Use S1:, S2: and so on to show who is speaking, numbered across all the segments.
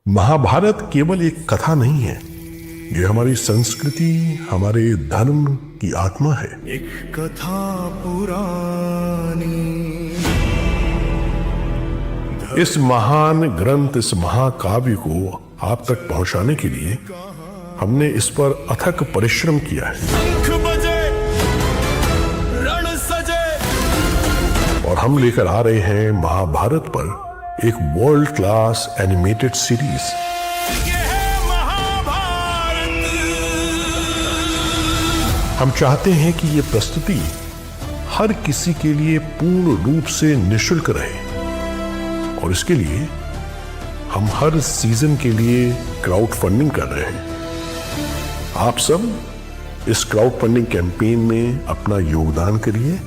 S1: महाभारत केवल एक कथा नहीं है, ये हमारी संस्कृति, हमारे धर्म की आत्मा है।
S2: एक कथा पुरानी।
S1: इस महान ग्रंथ, इस महाकाव्य को आप तक पहुंचाने के लिए हमने इस पर अथक परिश्रम किया है।
S2: शंख बजे, रण सजे,
S1: और हम लेकर आ रहे हैं महाभारत पर एक वर्ल्ड क्लास एनिमेटेड सीरीज।
S2: ये है महाभारत।
S1: हम चाहते हैं कि ये प्रस्तुति हर किसी के लिए पूर्ण रूप से निःशुल्क रहे, और इसके लिए हम हर सीजन के लिए क्राउड फंडिंग कर रहे हैं। आप सब इस क्राउड फंडिंग कैंपेन में अपना योगदान करिए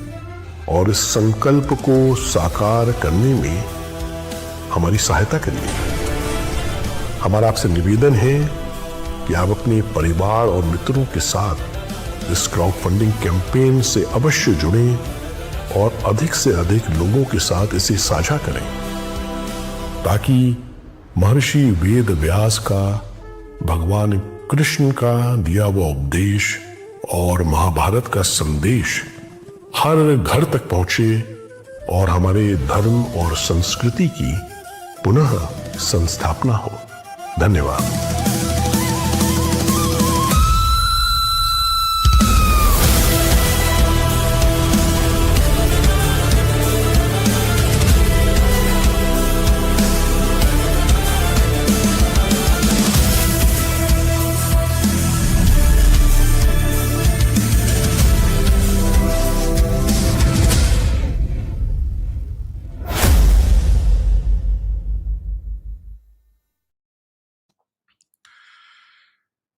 S1: और इस संकल्प को साकार करने में हमारी सहायता करिए। हमारा आपसे निवेदन है कि आप अपने परिवार और मित्रों के साथ इस क्राउड फंडिंग कैंपेन से अवश्य जुड़ें और अधिक से अधिक लोगों के साथ इसे साझा करें, ताकि महर्षि वेद व्यास का, भगवान कृष्ण का दिया हुआ उपदेश और महाभारत का संदेश हर घर तक पहुंचे और हमारे धर्म और संस्कृति की पुनः संस्थापना हो। धन्यवाद।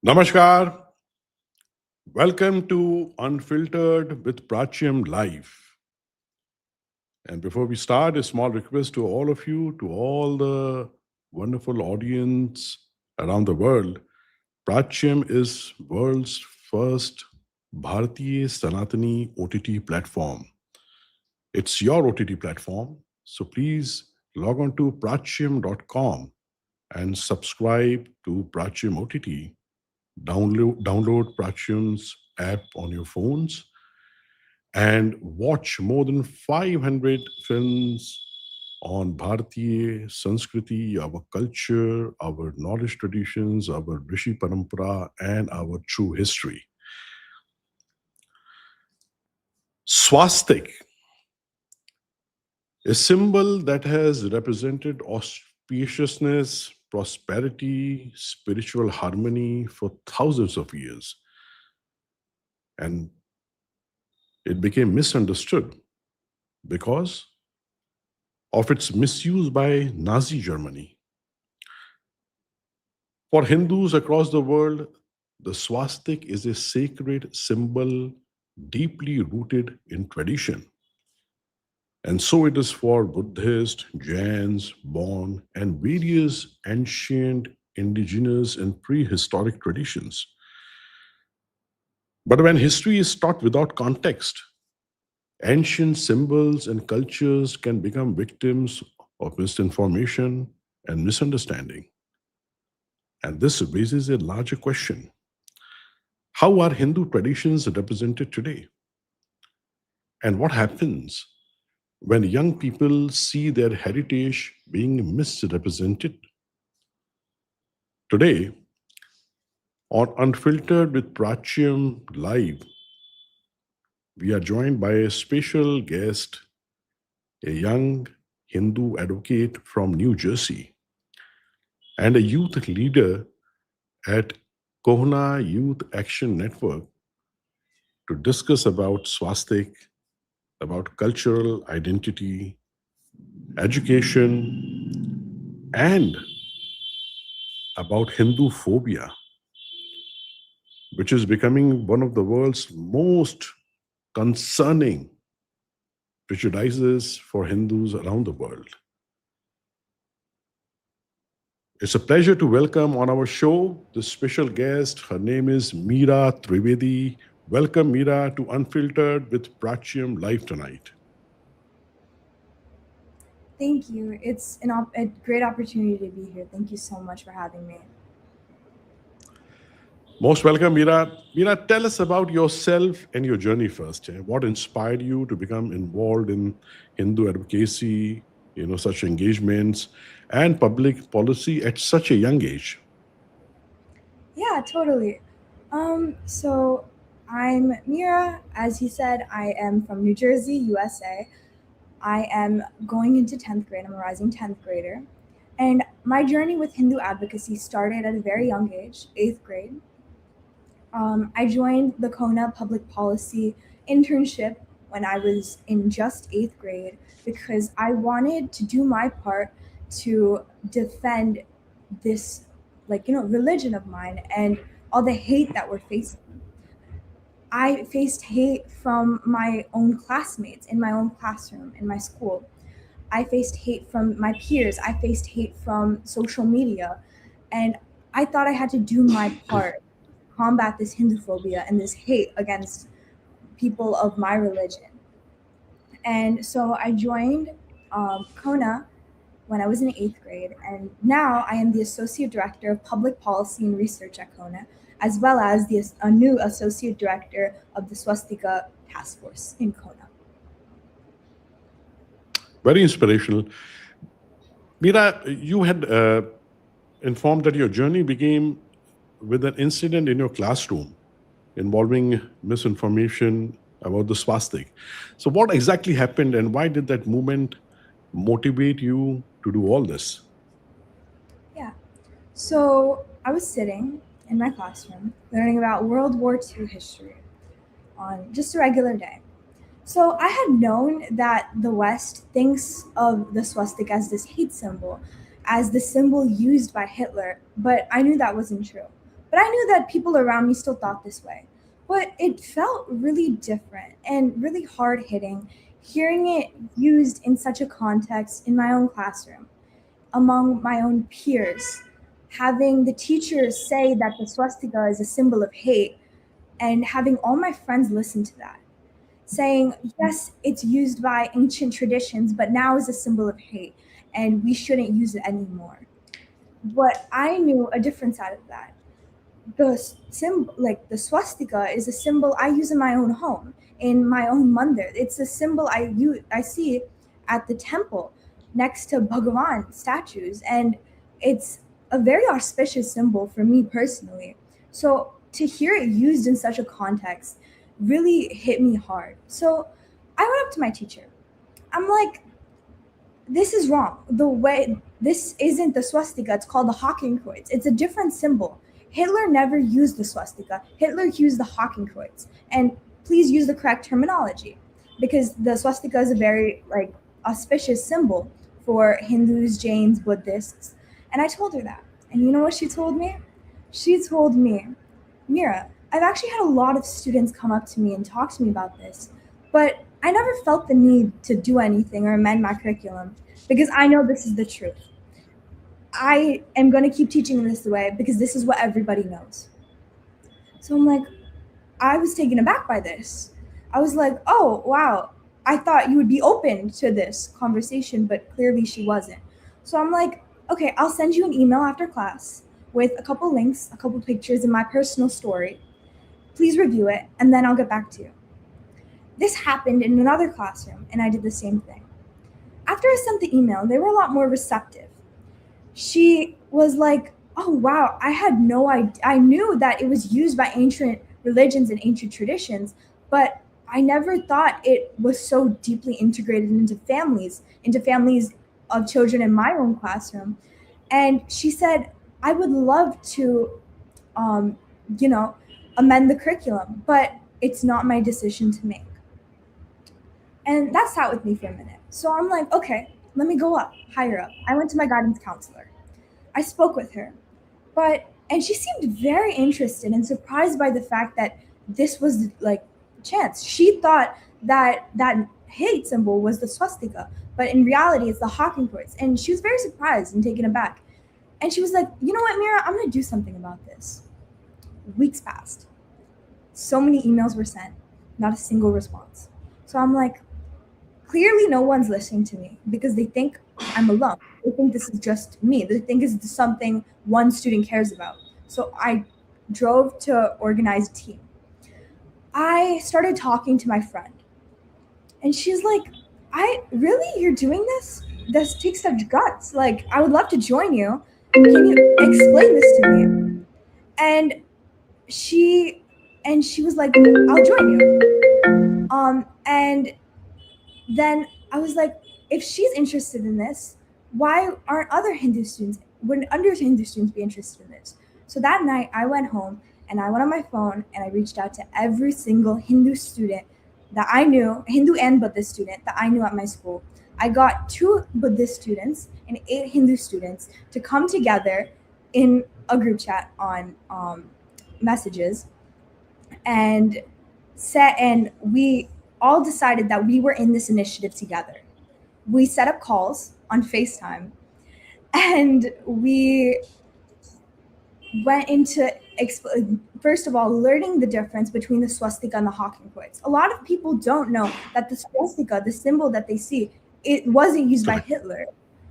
S1: Namaskar. Welcome to Unfiltered with Prachyam Live. And before we start, a small request to all of you, to all the wonderful audience around the world. Prachyam is world's first Bharatiya Sanatani OTT platform. It's your OTT platform. So please log on to prachyam.com and subscribe to Prachyam OTT. Download Prachyam's app on your phones and watch more than 500 films on Bharatiya Sanskriti, our culture, our knowledge traditions, our Rishi Parampara, and our true history. Swastik, a symbol that has represented auspiciousness, prosperity, spiritual harmony for thousands of years. And it became misunderstood because of its misuse by Nazi Germany. For Hindus across the world, the swastik is a sacred symbol deeply rooted in tradition. And so it is for Buddhists, Jains, Bon, and various ancient, indigenous, and prehistoric traditions. But when history is taught without context, ancient symbols and cultures can become victims of misinformation and misunderstanding. And this raises a larger question. How are Hindu traditions represented today? And what happens when young people see their heritage being misrepresented? Today, on Unfiltered with Prachyam Live, we are joined by a special guest, a young Hindu advocate from New Jersey and a youth leader at Kohana Youth Action Network, to discuss about swastik, about cultural identity, education, and about Hinduphobia, which is becoming one of the world's most concerning prejudices for Hindus around the world. It's a pleasure to welcome on our show this special guest. Her name is Mira Trivedi. Welcome, Mira, to Unfiltered with Prachyam Live tonight.
S3: Thank you. It's a great opportunity to be here. Thank you so much for having me.
S1: Most welcome, Mira. Mira, tell us about yourself and your journey first. What inspired you to become involved in Hindu advocacy, such engagements, and public policy at such a young age?
S3: Yeah, totally. So I'm Mira. As he said, I am from New Jersey, USA. I am going into 10th grade. I'm a rising 10th grader. And my journey with Hindu advocacy started at a very young age, 8th grade. I joined the Kona Public Policy internship when I was in just 8th grade because I wanted to do my part to defend this, religion of mine and all the hate that we're facing. I faced hate from my own classmates in my own classroom in my school. I faced hate from my peers. I faced hate from social media. And I thought I had to do my part to combat this Hinduphobia and this hate against people of my religion. And so I joined Kona when I was in 8th grade. And now I am the Associate Director of Public Policy and Research at Kona, as well as a new Associate Director of the Swastika Task Force in Kona.
S1: Very inspirational. Mira, you had informed that your journey began with an incident in your classroom involving misinformation about the swastik. So, what exactly happened, and why did that movement motivate you to do all this?
S3: Yeah. So I was sitting in my classroom learning about World War II history on just a regular day. So I had known that the West thinks of the swastika as this hate symbol, as the symbol used by Hitler, but I knew that wasn't true. But I knew that people around me still thought this way. But it felt really different and really hard hitting hearing it used in such a context in my own classroom, among my own peers, having the teachers say that the swastika is a symbol of hate, and having all my friends listen to that saying, yes, it's used by ancient traditions, but now is a symbol of hate, and we shouldn't use it anymore. But I knew a different side of that. Like the swastika, is a symbol I use in my own home, in my own mandir. It's a symbol I see at the temple next to Bhagavan statues, and it's a very auspicious symbol for me personally. So to hear it used in such a context really hit me hard. So I went up to my teacher. I'm like, this is wrong. The way this isn't the swastika, it's called the Hakenkreuz. It's a different symbol. Hitler never used the swastika. Hitler used the Hakenkreuz. And please use the correct terminology because the swastika is a very auspicious symbol for Hindus, Jains, Buddhists. And I told her that. And you know what she told me? She told me, Mira, I've actually had a lot of students come up to me and talk to me about this, but I never felt the need to do anything or amend my curriculum because I know this is the truth. I am going to keep teaching this way because this is what everybody knows. So I'm like, I was taken aback by this. I was like, oh, wow, I thought you would be open to this conversation, but clearly she wasn't. So I'm like, okay, I'll send you an email after class with a couple links, a couple pictures, and my personal story. Please review it, and then I'll get back to you. This happened in another classroom, and I did the same thing. After I sent the email, they were a lot more receptive. She was like, oh, wow, I had no idea. I knew that it was used by ancient religions and ancient traditions, but I never thought it was so deeply integrated into families of children in my own classroom. And she said, I would love to, you know, amend the curriculum, but it's not my decision to make. And that sat with me for a minute. So I'm like, okay, let me go up, higher up. I went to my guidance counselor. I spoke with her, and she seemed very interested and surprised by the fact that this was like chance. She thought that that hate symbol was the swastika, but in reality, it's the Hakenkreuz. And she was very surprised and taken aback. And she was like, you know what, Mira, I'm going to do something about this. Weeks passed. So many emails were sent, not a single response. So I'm like, Clearly, no one's listening to me because they think I'm alone. They think this is just me. They think it's something one student cares about. So I drove to organize a team. I started talking to my friend, and she's like, "I really, you're doing this? This takes such guts. Like, I would love to join you. Can you explain this to me?" And she she was like, "I'll join you." And then I was like, if she's interested in this, why aren't other Hindu students, wouldn't other Hindu students be interested in this? So that night I went home and I went on my phone and I reached out to every single Hindu student that I knew, Hindu and Buddhist student that I knew at my school. I got 2 Buddhist students and 8 Hindu students to come together in a group chat on messages and we all decided that we were in this initiative together. We set up calls on FaceTime and we went into first of all learning the difference between the swastika and the Hakenkreuz. A lot of people don't know that the swastika, the symbol that they see, it wasn't used by Hitler.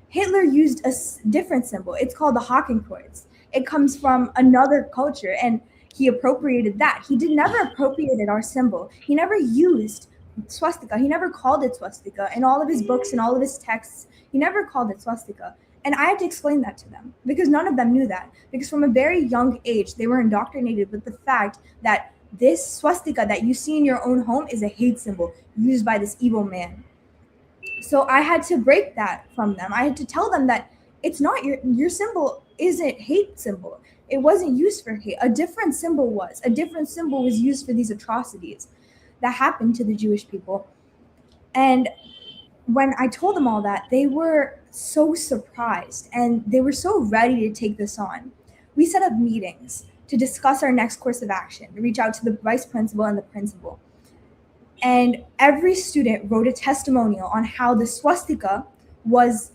S3: Hitler used a different symbol. It's called the Hakenkreuz. It comes from another culture and he appropriated that. He never appropriated our symbol. He never used swastika. He never called it swastika. In all of his books and all of his texts, he never called it swastika. And I had to explain that to them because none of them knew that. Because from a very young age, they were indoctrinated with the fact that this swastika that you see in your own home is a hate symbol used by this evil man. So I had to break that from them. I had to tell them that it's not your symbol isn't hate symbol. It wasn't used for hate. A different symbol was. A different symbol was used for these atrocities that happened to the Jewish people. And when I told them all that, they were so surprised and they were so ready to take this on. We set up meetings to discuss our next course of action, to reach out to the vice principal and the principal. And every student wrote a testimonial on how the swastika was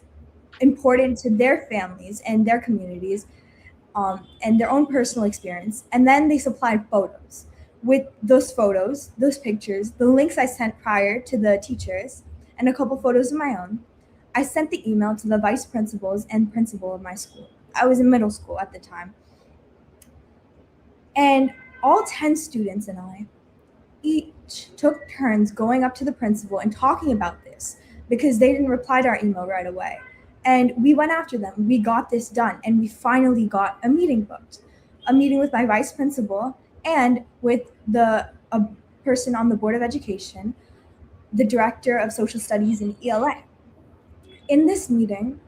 S3: important to their families and their communities and their own personal experience. And then they supplied photos. With those photos, those pictures, the links I sent prior to the teachers, and a couple photos of my own, I sent the email to the vice principals and principal of my school. I was in middle school at the time. And all 10 students and I each took turns going up to the principal and talking about this because they didn't reply to our email right away. And we went after them. We got this done. And we finally got a meeting booked. A meeting with my vice principal and with a person on the Board of Education, the director of social studies in ELA. In this meeting,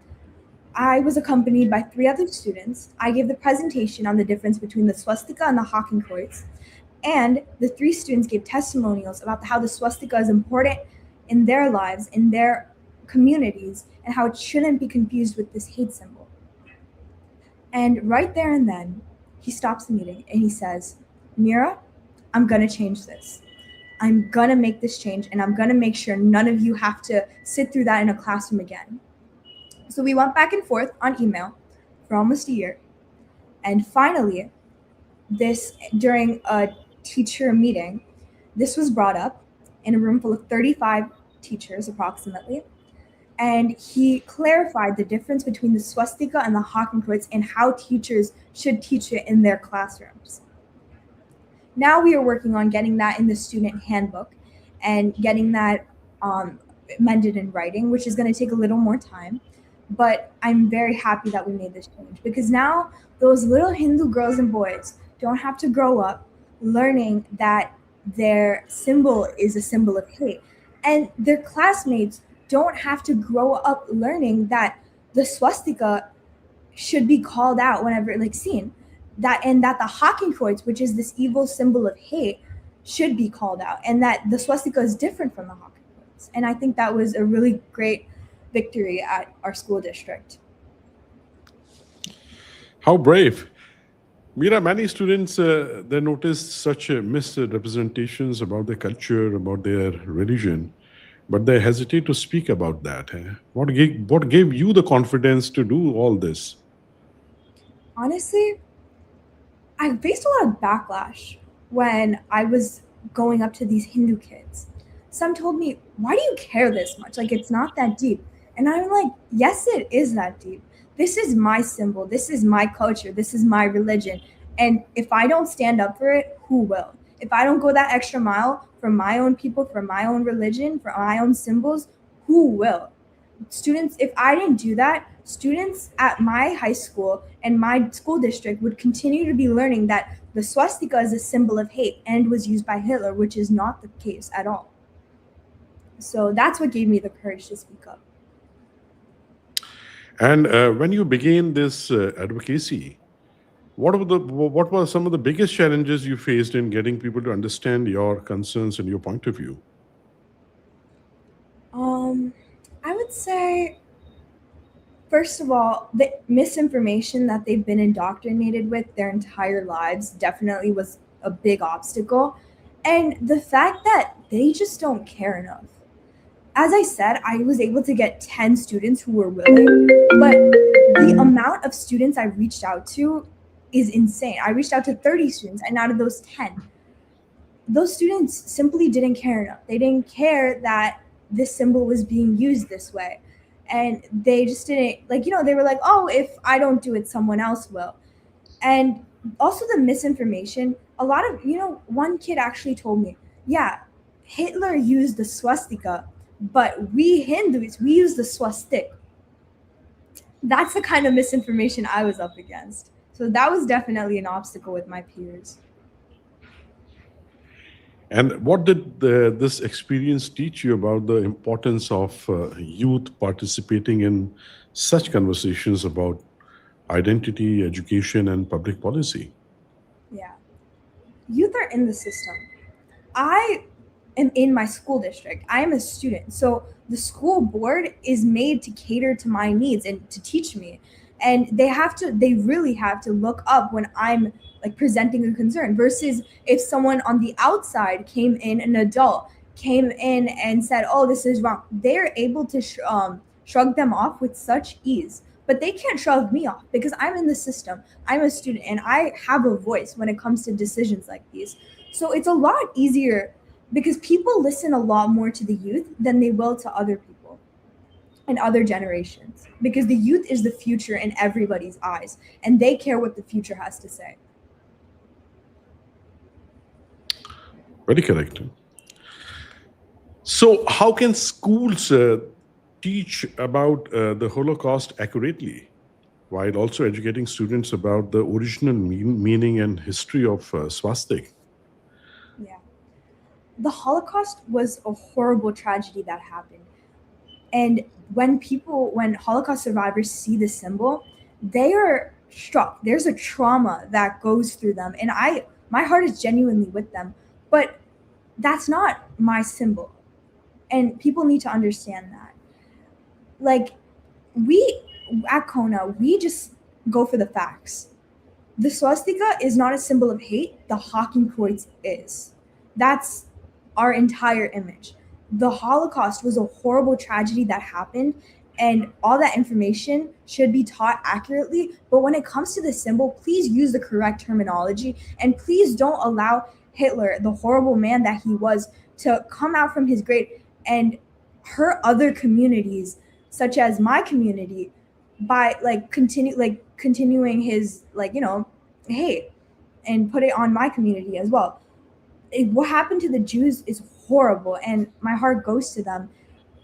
S3: I was accompanied by 3 other students. I gave the presentation on the difference between the swastika and the Hakenkreuz, and the 3 students gave testimonials about how the swastika is important in their lives, in their communities, and how it shouldn't be confused with this hate symbol. And right there and then, he stops the meeting and he says, "Mira, I'm gonna change this. I'm gonna make this change and I'm gonna make sure none of you have to sit through that in a classroom again." So we went back and forth on email for almost a year. And finally, during a teacher meeting, this was brought up in a room full of 35 teachers approximately. And he clarified the difference between the swastika and the Hakenkreuz and how teachers should teach it in their classrooms. Now we are working on getting that in the student handbook and getting that amended in writing, which is going to take a little more time. But I'm very happy that we made this change because now those little Hindu girls and boys don't have to grow up learning that their symbol is a symbol of hate. And their classmates don't have to grow up learning that the swastika should be called out whenever seen. That the Hakenkreuz, which is this evil symbol of hate, should be called out, and that the swastika is different from the Hakenkreuz. And I think that was a really great victory at our school district.
S1: How brave. Mira, many students, they noticed such misrepresentations about their culture, about their religion, but they hesitate to speak about that. What gave you the confidence to do all this?
S3: Honestly, I faced a lot of backlash when I was going up to these Hindu kids. some told me, why do you care this much? Like, it's not that deep. And I'm like, yes, it is that deep. This is my symbol. This is my culture. This is my religion. And if I don't stand up for it, who will? If I don't go that extra mile for my own people, for my own religion, for my own symbols, who will? Students, if I didn't do that, students at my high school and my school district would continue to be learning that the swastika is a symbol of hate and was used by Hitler, which is not the case at all. So that's what gave me the courage to speak up.
S1: And when you began this advocacy, what were some of the biggest challenges you faced in getting people to understand your concerns and your point of view?
S3: I would say, first of all, the misinformation that they've been indoctrinated with their entire lives definitely was a big obstacle. And the fact that they just don't care enough. As I said, I was able to get 10 students who were willing, but the amount of students I reached out to is insane. I reached out to 30 students, and out of those 10, those students simply didn't care enough. They didn't care that this symbol was being used this way. And they just didn't, like, they were like, oh, if I don't do it, someone else will. And also the misinformation, a lot of, one kid actually told me, yeah, Hitler used the swastika, but we Hindus, we use the swastik. That's the kind of misinformation I was up against. So that was definitely an obstacle with my peers.
S1: And what did this experience teach you about the importance of youth participating in such conversations about identity, education, and public policy?
S3: Yeah. Youth are in the system. I am in my school district. I am a student. So the school board is made to cater to my needs and to teach me. And they really have to look up when I'm like presenting a concern, versus if someone on the outside came in, an adult came in and said, oh, this is wrong, they're able to shrug them off with such ease. But they can't shrug me off because I'm in the system. I'm a student and I have a voice when it comes to decisions like these. So it's a lot easier because people listen a lot more to the youth than they will to other people and other generations, because the youth is the future in everybody's eyes and they care what the future has to say.
S1: Very correct. So, how can schools teach about the Holocaust accurately while also educating students about the original meaning and history of swastika?
S3: Yeah. The Holocaust was a horrible tragedy that happened. And when Holocaust survivors see the symbol, they are struck. There's a trauma that goes through them. And my heart is genuinely with them. But that's not my symbol. And people need to understand that. Like, we at Kona, we just go for the facts. The swastika is not a symbol of hate. The Hakenkreuz is. That's our entire image. The Holocaust was a horrible tragedy that happened, and all that information should be taught accurately. But when it comes to the symbol, please use the correct terminology, and please don't allow Hitler, the horrible man that he was, to come out from his grave and hurt other communities, such as my community, by continuing his hate and put it on my community as well. What happened to the Jews is horrible, and my heart goes to them.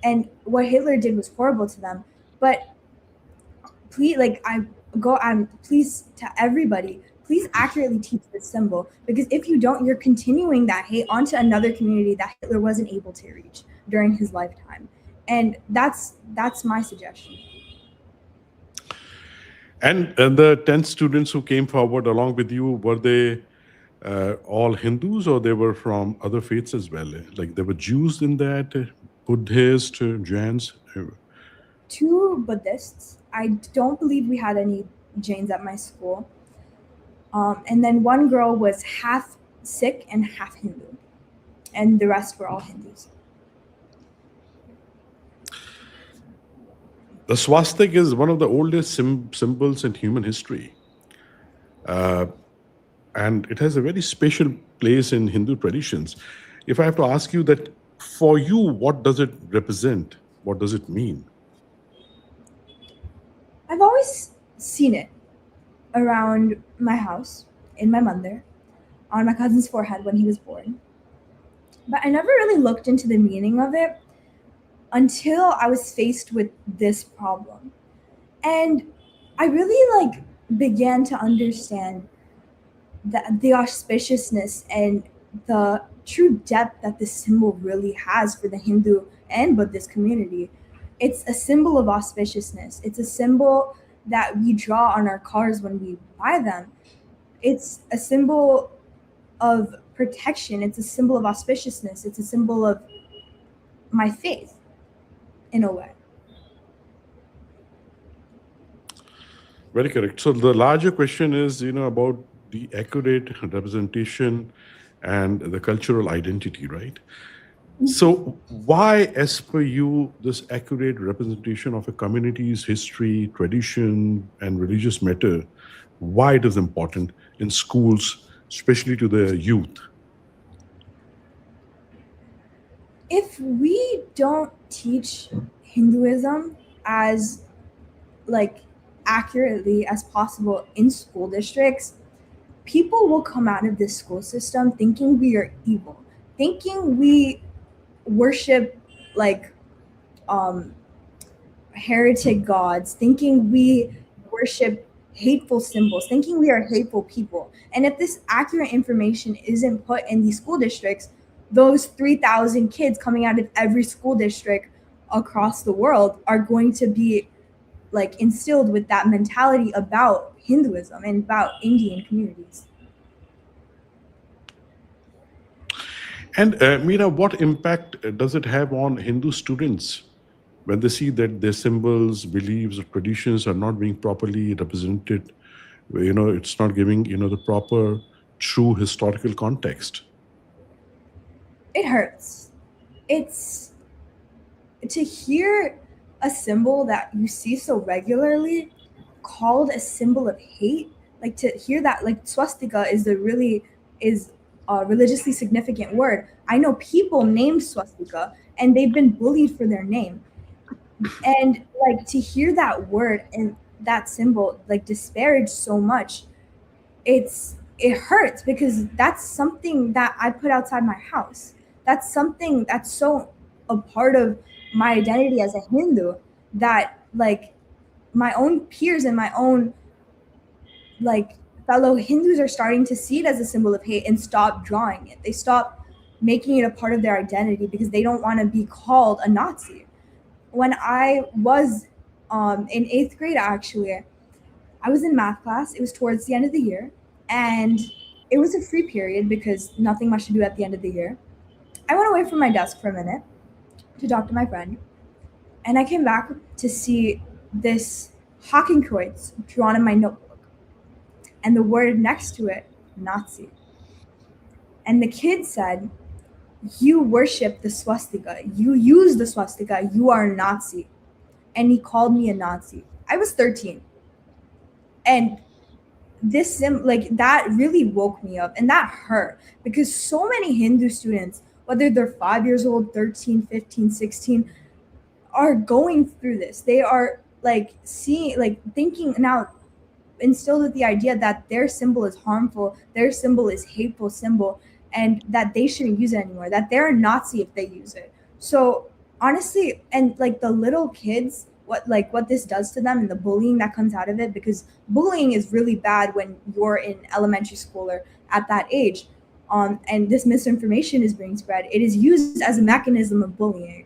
S3: And what Hitler did was horrible to them. But please, please to everybody, please accurately teach this symbol, because if you don't, you're continuing that hate onto another community that Hitler wasn't able to reach during his lifetime. And that's my suggestion.
S1: And the 10 students who came forward along with you, were they all Hindus, or they were from other faiths as well? Like, there were Jews in that, Buddhists, Jains?
S3: 2 Buddhists. I don't believe we had any Jains at my school. And then one girl was half Sikh and half Hindu. And the rest were all Hindus.
S1: The swastika is one of the oldest symbols in human history. And it has a very special place in Hindu traditions. If I have to ask you that, For you, what does it represent? What does it mean?
S3: I've always seen it around my house, in my mother, on my cousin's forehead when he was born. But I never really looked into the meaning of it until I was faced with this problem. And I really began to understand the auspiciousness and the true depth that this symbol really has for the Hindu and Buddhist community. It's a symbol of auspiciousness. It's a symbol that we draw on our cars when we buy them. It's a symbol of protection. It's a symbol of auspiciousness. It's a symbol of my faith in a way.
S1: Very correct. So the larger question is, about the accurate representation and the cultural identity, right? So why, as per you, this accurate representation of a community's history, tradition, and religious matter, why it is important in schools, especially to the youth?
S3: If we don't teach Hinduism as accurately as possible in school districts, people will come out of this school system thinking we are evil, thinking we worship like heretic gods, thinking we worship hateful symbols, thinking we are hateful people. And if this accurate information isn't put in these school districts, those 3,000 kids coming out of every school district across the world are going to be instilled with that mentality about Hinduism and about Indian communities.
S1: And Mira, what impact does it have on Hindu students when they see that their symbols, beliefs, or traditions are not being properly represented? It's not giving, the proper, true historical context.
S3: It hurts. It's to hear a symbol that you see so regularly called a symbol of hate, to hear that swastika is a religiously significant word. I know people named swastika and they've been bullied for their name. And to hear that word and that symbol disparaged so much, it hurts because that's something that I put outside my house. That's something that's so a part of my identity as a Hindu that my own peers and my own fellow Hindus are starting to see it as a symbol of hate and stop drawing it. They stop making it a part of their identity because they don't want to be called a Nazi. When I was in 8th grade, actually, I was in math class. It was towards the end of the year, and it was a free period because nothing much to do at the end of the year. I went away from my desk for a minute to talk to my friend, and I came back to see this Hakenkreuz drawn in my notebook, and the word next to it, Nazi. And the kid said, "You worship the swastika. You use the swastika. You are a Nazi." And he called me a Nazi. I was 13. And that really woke me up, and that hurt because so many Hindu students, whether they're 5 years old, 13, 15, 16, are going through this. They are thinking now, instilled with the idea that their symbol is harmful, their symbol is hateful symbol, and that they shouldn't use it anymore, that they're a Nazi if they use it. So honestly, and the little kids, what this does to them and the bullying that comes out of it, because bullying is really bad when you're in elementary school or at that age, and this misinformation is being spread. It is used as a mechanism of bullying.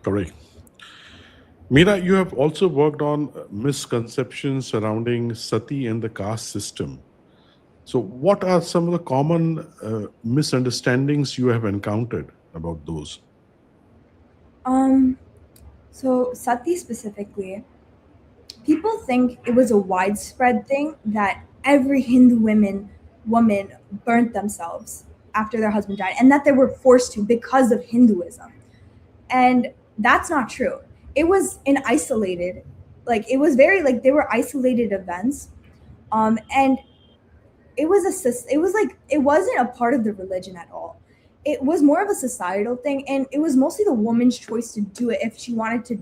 S1: Correct. Mira, you have also worked on misconceptions surrounding sati and the caste system. So what are some of the common misunderstandings you have encountered about those?
S3: So sati specifically, people think it was a widespread thing that every Hindu woman burnt themselves after their husband died, and that they were forced to because of Hinduism. And that's not true. It was an isolated, it was very they were isolated events. And it was it was like it wasn't a part of the religion at all. It was more of a societal thing, and it was mostly the woman's choice to do it if she wanted to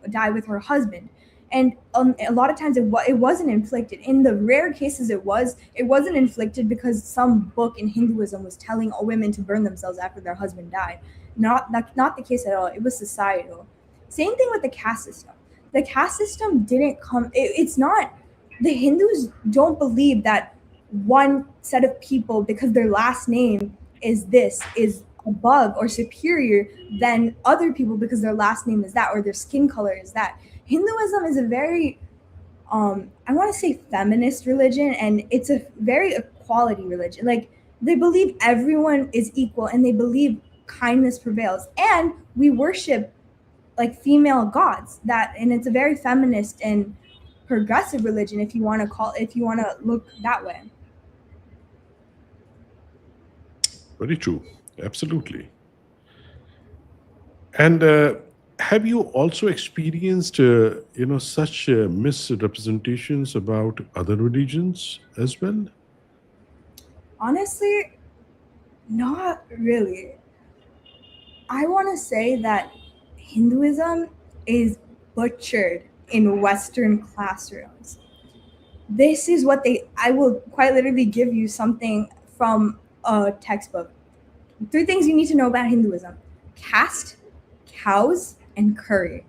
S3: die with her husband. And a lot of times it wasn't inflicted. In the rare cases it wasn't inflicted because some book in Hinduism was telling all women to burn themselves after their husband died. Not the case at all. It was societal. Same thing with the caste system. The caste system didn't come. It's not. The Hindus don't believe that one set of people, because their last name is this, is above or superior than other people because their last name is that or their skin color is that. Hinduism is a very I want to say feminist religion, and it's a very equality religion. Like, they believe everyone is equal, and they believe kindness prevails, and we worship like female gods, that, and it's a very feminist and progressive religion, if you want to look that way.
S1: Very true. Absolutely. And have you also experienced, such misrepresentations about other religions as well?
S3: Honestly, not really. I want to say that Hinduism is butchered in Western classrooms. This is what I will quite literally give you something from a textbook. 3 things you need to know about Hinduism: caste, cows, and curry,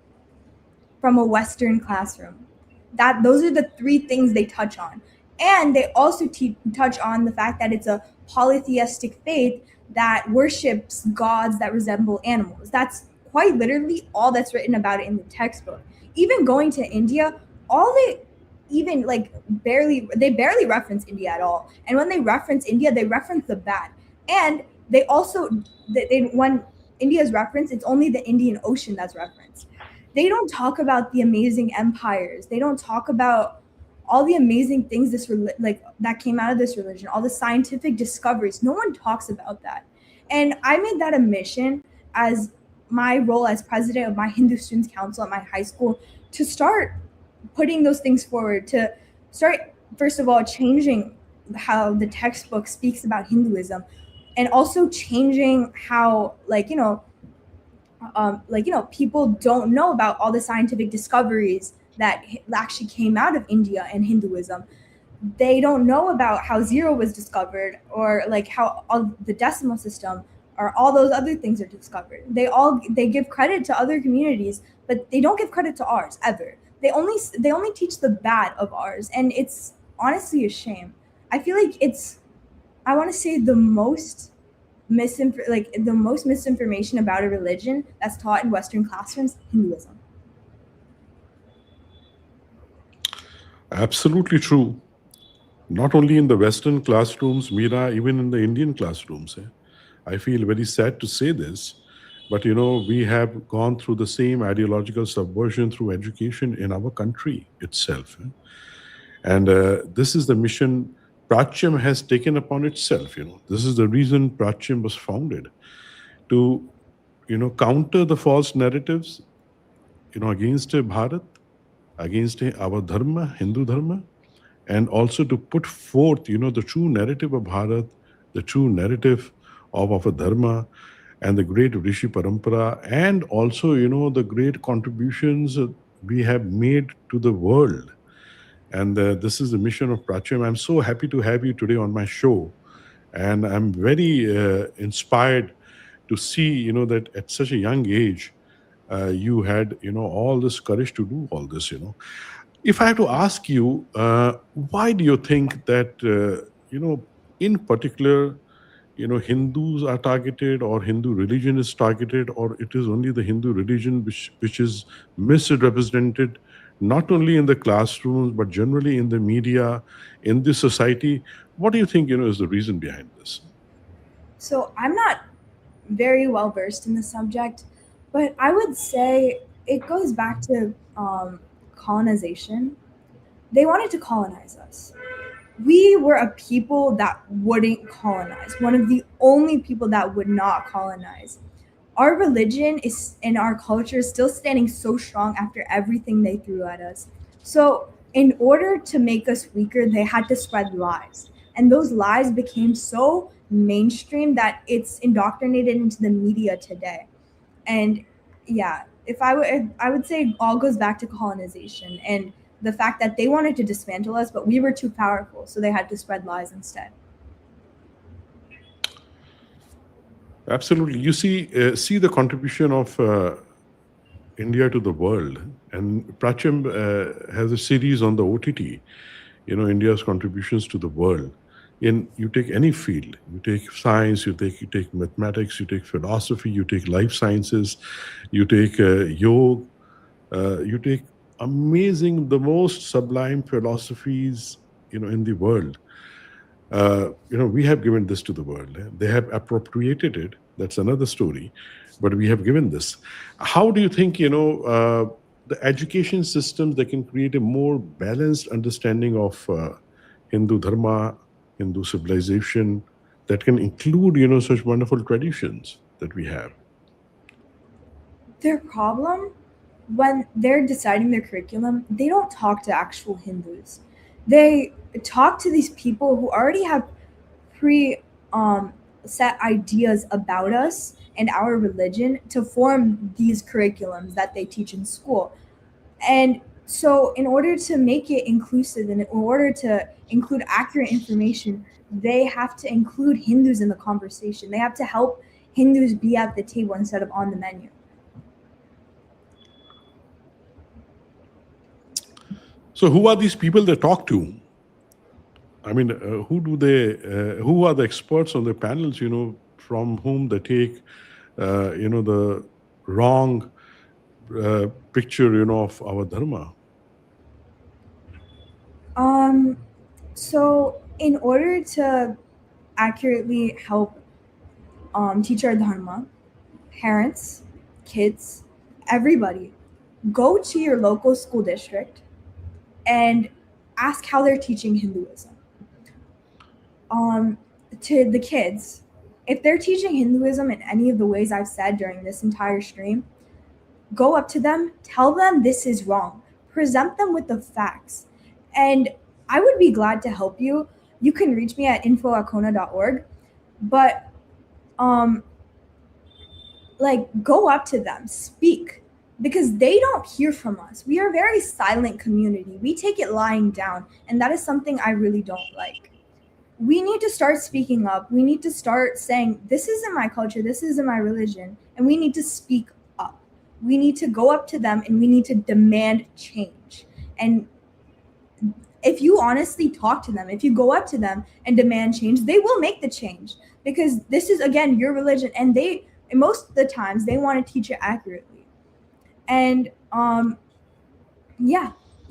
S3: from a Western classroom. That those are the 3 things they touch on, and they also touch on the fact that it's a polytheistic faith that worships gods that resemble animals. That's quite literally all that's written about it in the textbook. Even going to India, all they even like barely reference India at all. And when they reference India, they reference the bad. And they also when India is referenced, it's only the Indian Ocean that's referenced. They don't talk about the amazing empires. They don't talk about all the amazing things like that came out of this religion, all the scientific discoveries. No one talks about that. And I made that a mission as my role as president of my Hindu Students Council at my high school, to start putting those things forward, to start, first of all, changing how the textbook speaks about Hinduism, and also changing how, people don't know about all the scientific discoveries that actually came out of India and Hinduism. They don't know about how zero was discovered, or like how all the decimal system or all those other things are discovered. They give credit to other communities, but they don't give credit to ours ever. They only teach the bad of ours, and it's honestly a shame. I feel like I want to say the most misinformation about a religion that's taught in Western classrooms: Hinduism.
S1: Absolutely true. Not only in the Western classrooms, Mira, even in the Indian classrooms. I feel very sad to say this, but we have gone through the same ideological subversion through education in our country itself. And this is the mission Prachyam has taken upon itself. This is the reason Prachyam was founded, to counter the false narratives against Bharat, against our dharma, Hindu dharma, and also to put forth the true narrative of Bharat, the true narrative of our dharma, and the great Rishi Parampara, and also the great contributions we have made to the world. And this is the mission of Prachyam. I'm so happy to have you today on my show, and I'm very inspired to see that at such a young age you had all this courage to do all this. If I have to ask you, why do you think that in particular Hindus are targeted, or Hindu religion is targeted, or it is only the Hindu religion which is misrepresented, not only in the classrooms but generally in the media, in the society? What do you think is the reason behind this?
S3: So I'm not very well versed in the subject, but I would say it goes back to colonization. They wanted to colonize us. We were a people that wouldn't colonize, one of the only people that would not colonize. Our religion is and our culture is still standing so strong after everything they threw at us. So, in order to make us weaker, they had to spread lies. And those lies became so mainstream that it's indoctrinated into the media today. And yeah, if I would say it all goes back to colonization and the fact that they wanted to dismantle us, but we were too powerful, so they had to spread lies instead.
S1: Absolutely. You see the contribution of India to the world, and Prachyam has a series on the OTT. India's contributions to the world. You take any field, you take science, you take mathematics, you take philosophy, you take life sciences, you take yoga, you take the most sublime philosophies in the world. We have given this to the world. They have appropriated it. That's another story. But we have given this. How do you think, the education systems that can create a more balanced understanding of Hindu dharma, Hindu civilization, that can include, such wonderful traditions that we have?
S3: Their problem, when they're deciding their curriculum, they don't talk to actual Hindus. They talk to these people who already have pre set ideas about us and our religion to form these curriculums that they teach in school. And so, in order to make it inclusive and in order to include accurate information, they have to include Hindus in the conversation. They have to help Hindus be at the table instead of on the menu.
S1: So who are these people they talk to? I mean, who are the experts on the panels, from whom they take, the wrong picture, of our dharma?
S3: So, in order to accurately help teach our dharma, parents, kids, everybody, go to your local school district and ask how they're teaching Hinduism. To the kids, if they're teaching Hinduism in any of the ways I've said during this entire stream, go up to them, tell them this is wrong, present them with the facts. And I would be glad to help you. You can reach me at info@kona.org. But go up to them, speak, because they don't hear from us. We are a very silent community. We take it lying down, and that is something I really don't like. We need to start speaking up. We need to start saying, this isn't my culture, this isn't my religion, and we need to speak up. We need to go up to them and we need to demand change. And if you honestly talk to them, if you go up to them and demand change, they will make the change, because this is, again, your religion, and most of the times they want to teach it accurately. And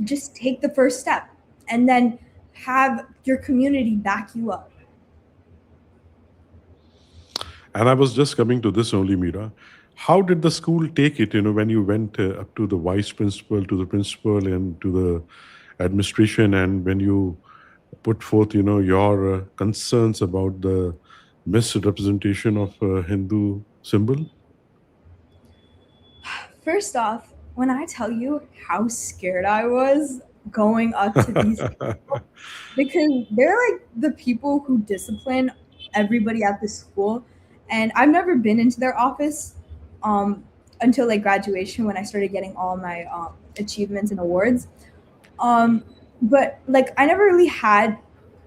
S3: just take the first step and then have your community back you up.
S1: And I was just coming to this only, Mira. How did the school take it, when you went up to the vice principal, to the principal, and to the administration, and when you put forth, your concerns about the misrepresentation of Hindu symbol?
S3: First off, when I tell you how scared I was going up to these people, because they're like the people who discipline everybody at the school, and I've never been into their office until like graduation, when I started getting all my achievements and awards. But like I never really had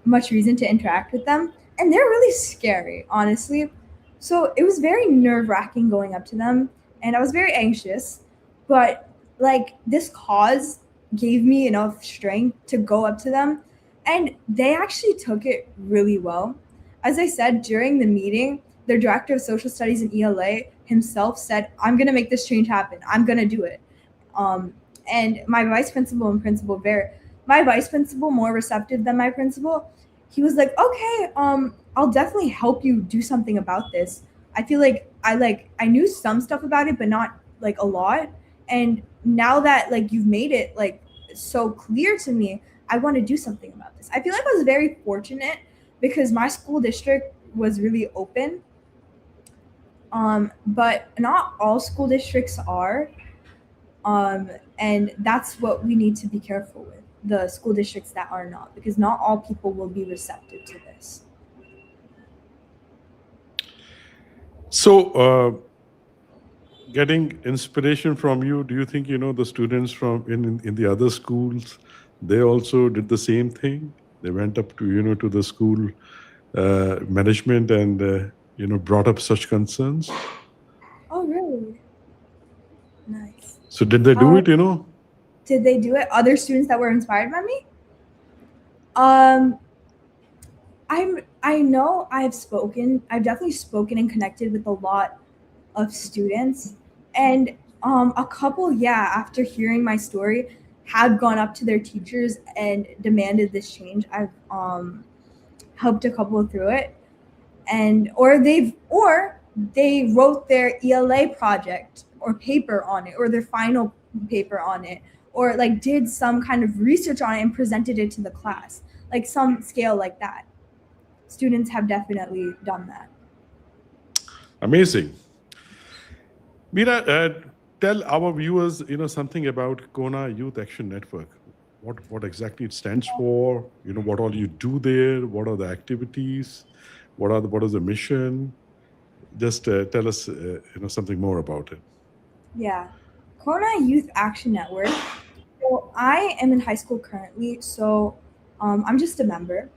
S3: much reason to interact with them, and they're really scary, honestly. So it was very nerve-wracking going up to them, and I was very anxious. But like this cause gave me enough strength to go up to them, and they actually took it really well. As I said during the meeting, their director of social studies in ELA himself said, "I'm gonna make this change happen. I'm gonna do it." And my vice principal and principal, my vice principal, more receptive than my principal, he was like, "Okay, I'll definitely help you do something about this. I feel like I knew some stuff about it, but not like a lot. And now that like you've made it like so clear to me, I want to do something about this." I feel like I was very fortunate because my school district was really open. But not all school districts are. And that's what we need to be careful with. the school districts that are not, because not all people will be receptive to this.
S1: So, getting inspiration from you, do you think the students from in the other schools, they also did the same thing? They went up to to the school management and brought up such concerns.
S3: Oh, really? Nice.
S1: So did they do it?
S3: Did they do it? Other students that were inspired by me? Um, I know I've definitely spoken and connected with a lot of students, and a couple, yeah, after hearing my story, had gone up to their teachers and demanded this change. I've helped a couple through it, and or they wrote their ELA project or paper on it, or their final paper on it, or like did some kind of research on it and presented it to the class, like some scale like that. Students have definitely done that.
S1: Amazing. Mira, tell our viewers, something about Kona Youth Action Network. What exactly it stands for? What all you do there? What are the activities? What is the mission? Just tell us, something more about it.
S3: Yeah. Kona Youth Action Network. So I am in high school currently, so I'm just a member,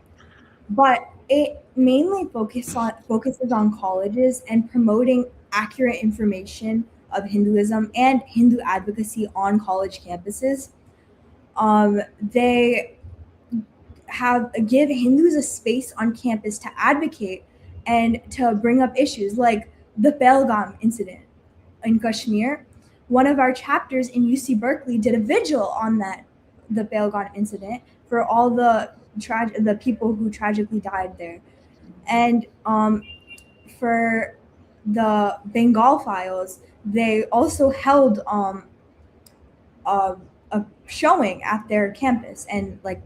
S3: but it mainly focuses on colleges and promoting accurate information of Hinduism and Hindu advocacy on college campuses. They give Hindus a space on campus to advocate and to bring up issues like the Pahalgam incident in Kashmir. One of our chapters in UC Berkeley did a vigil on the Pahalgam incident for all the people who tragically died there, and for the Bengal files, they also held a showing at their campus and like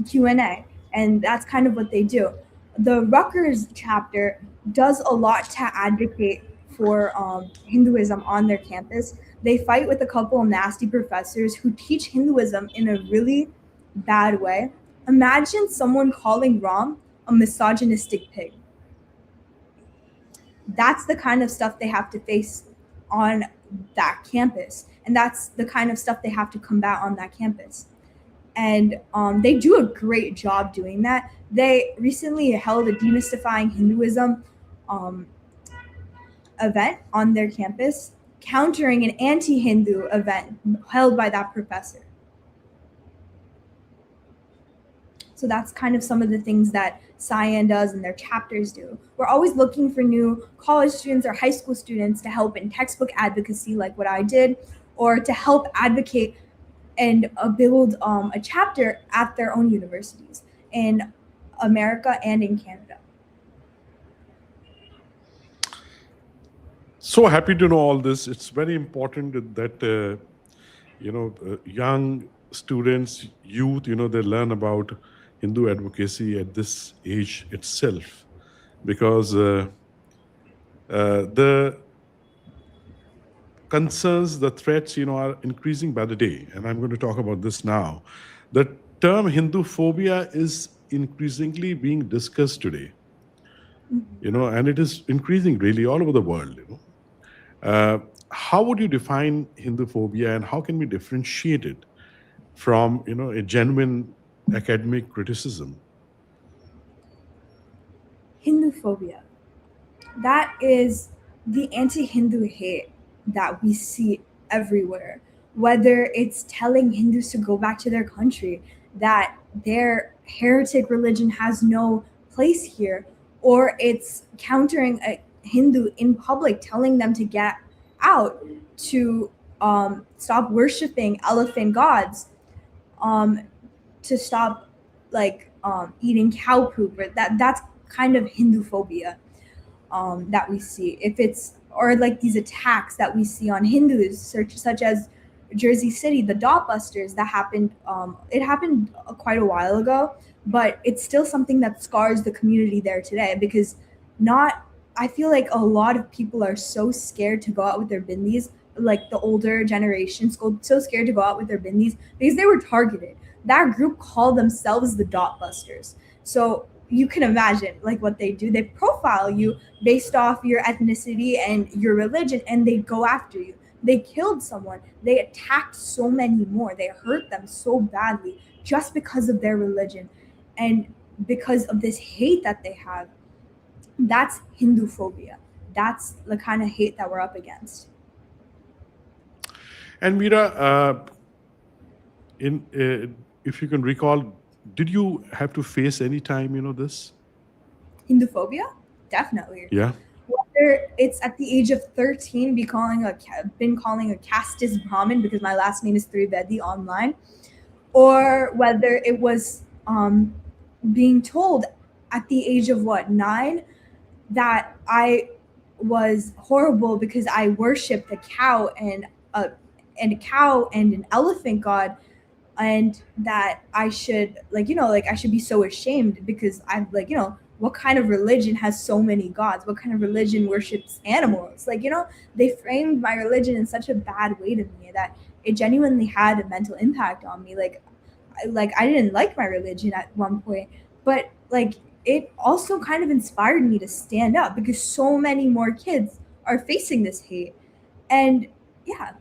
S3: Q&A, and that's kind of what they do. The Rutgers chapter does a lot to advocate for Hinduism on their campus. They fight with a couple of nasty professors who teach Hinduism in a really bad way. Imagine someone calling Ram a misogynistic pig. That's the kind of stuff they have to face on that campus, and that's the kind of stuff they have to combat on that campus. And they do a great job doing that. They recently held a demystifying Hinduism event on their campus, countering an anti-Hindu event held by that professor. So that's kind of some of the things that Cyan does and their chapters do. We're always looking for new college students or high school students to help in textbook advocacy, like what I did, or to help advocate and build a chapter at their own universities in America and in Canada.
S1: So happy to know all this. It's very important that young students, youth, they learn about Hindu advocacy at this age itself, because the concerns, the threats, are increasing by the day. And I'm going to talk about this now. The term Hinduphobia is increasingly being discussed today, and it is increasing really all over the world. How would you define Hinduphobia, and how can we differentiate it from, a genuine academic criticism?
S3: Hinduphobia. That is the anti-Hindu hate that we see everywhere, whether it's telling Hindus to go back to their country, that their heretic religion has no place here, or it's countering a Hindu in public, telling them to get out, to stop worshiping elephant gods, to stop eating cow poop, or that's kind of Hinduphobia that we see. If it's, or like these attacks that we see on Hindus, such as Jersey City, the dot busters that happened. It happened quite a while ago, but it's still something that scars the community there today, because I feel like a lot of people are so scared to go out with their bindis like the older generation so scared to go out with their bindis because they were targeted. That group called themselves the dot busters. So you can imagine like what they do. They profile you based off your ethnicity and your religion, and they go after you. They killed someone. They attacked so many more. They hurt them so badly just because of their religion and because of this hate that they have. That's Hinduphobia. That's the kind of hate that we're up against.
S1: And Mira, if you can recall, did you have to face any time, this?
S3: Hinduphobia? Definitely.
S1: Yeah.
S3: Whether it's at the age of 13, been calling a casteist Brahmin because my last name is Trivedi online, or whether it was being told at the age of 9 that I was horrible because I worshipped a cow and an elephant god, and that I should I should be so ashamed because I'm what kind of religion has so many gods? What kind of religion worships animals? They framed my religion in such a bad way to me that it genuinely had a mental impact on me. I didn't like my religion at one point, but it also kind of inspired me to stand up because so many more kids are facing this hate. And yeah.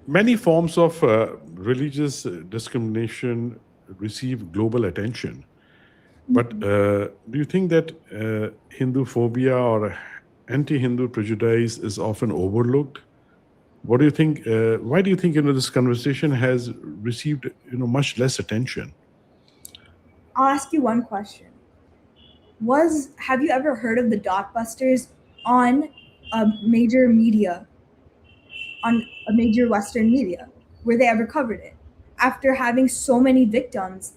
S1: Many forms of religious discrimination receive global attention. But do you think that Hinduphobia or anti-Hindu prejudice is often overlooked? What do you think? Why do you think this conversation has received much less attention?
S3: I'll ask you one question. Have you ever heard of the Dotbusters on a major media, on a major Western media? Were they ever covered it? After having so many victims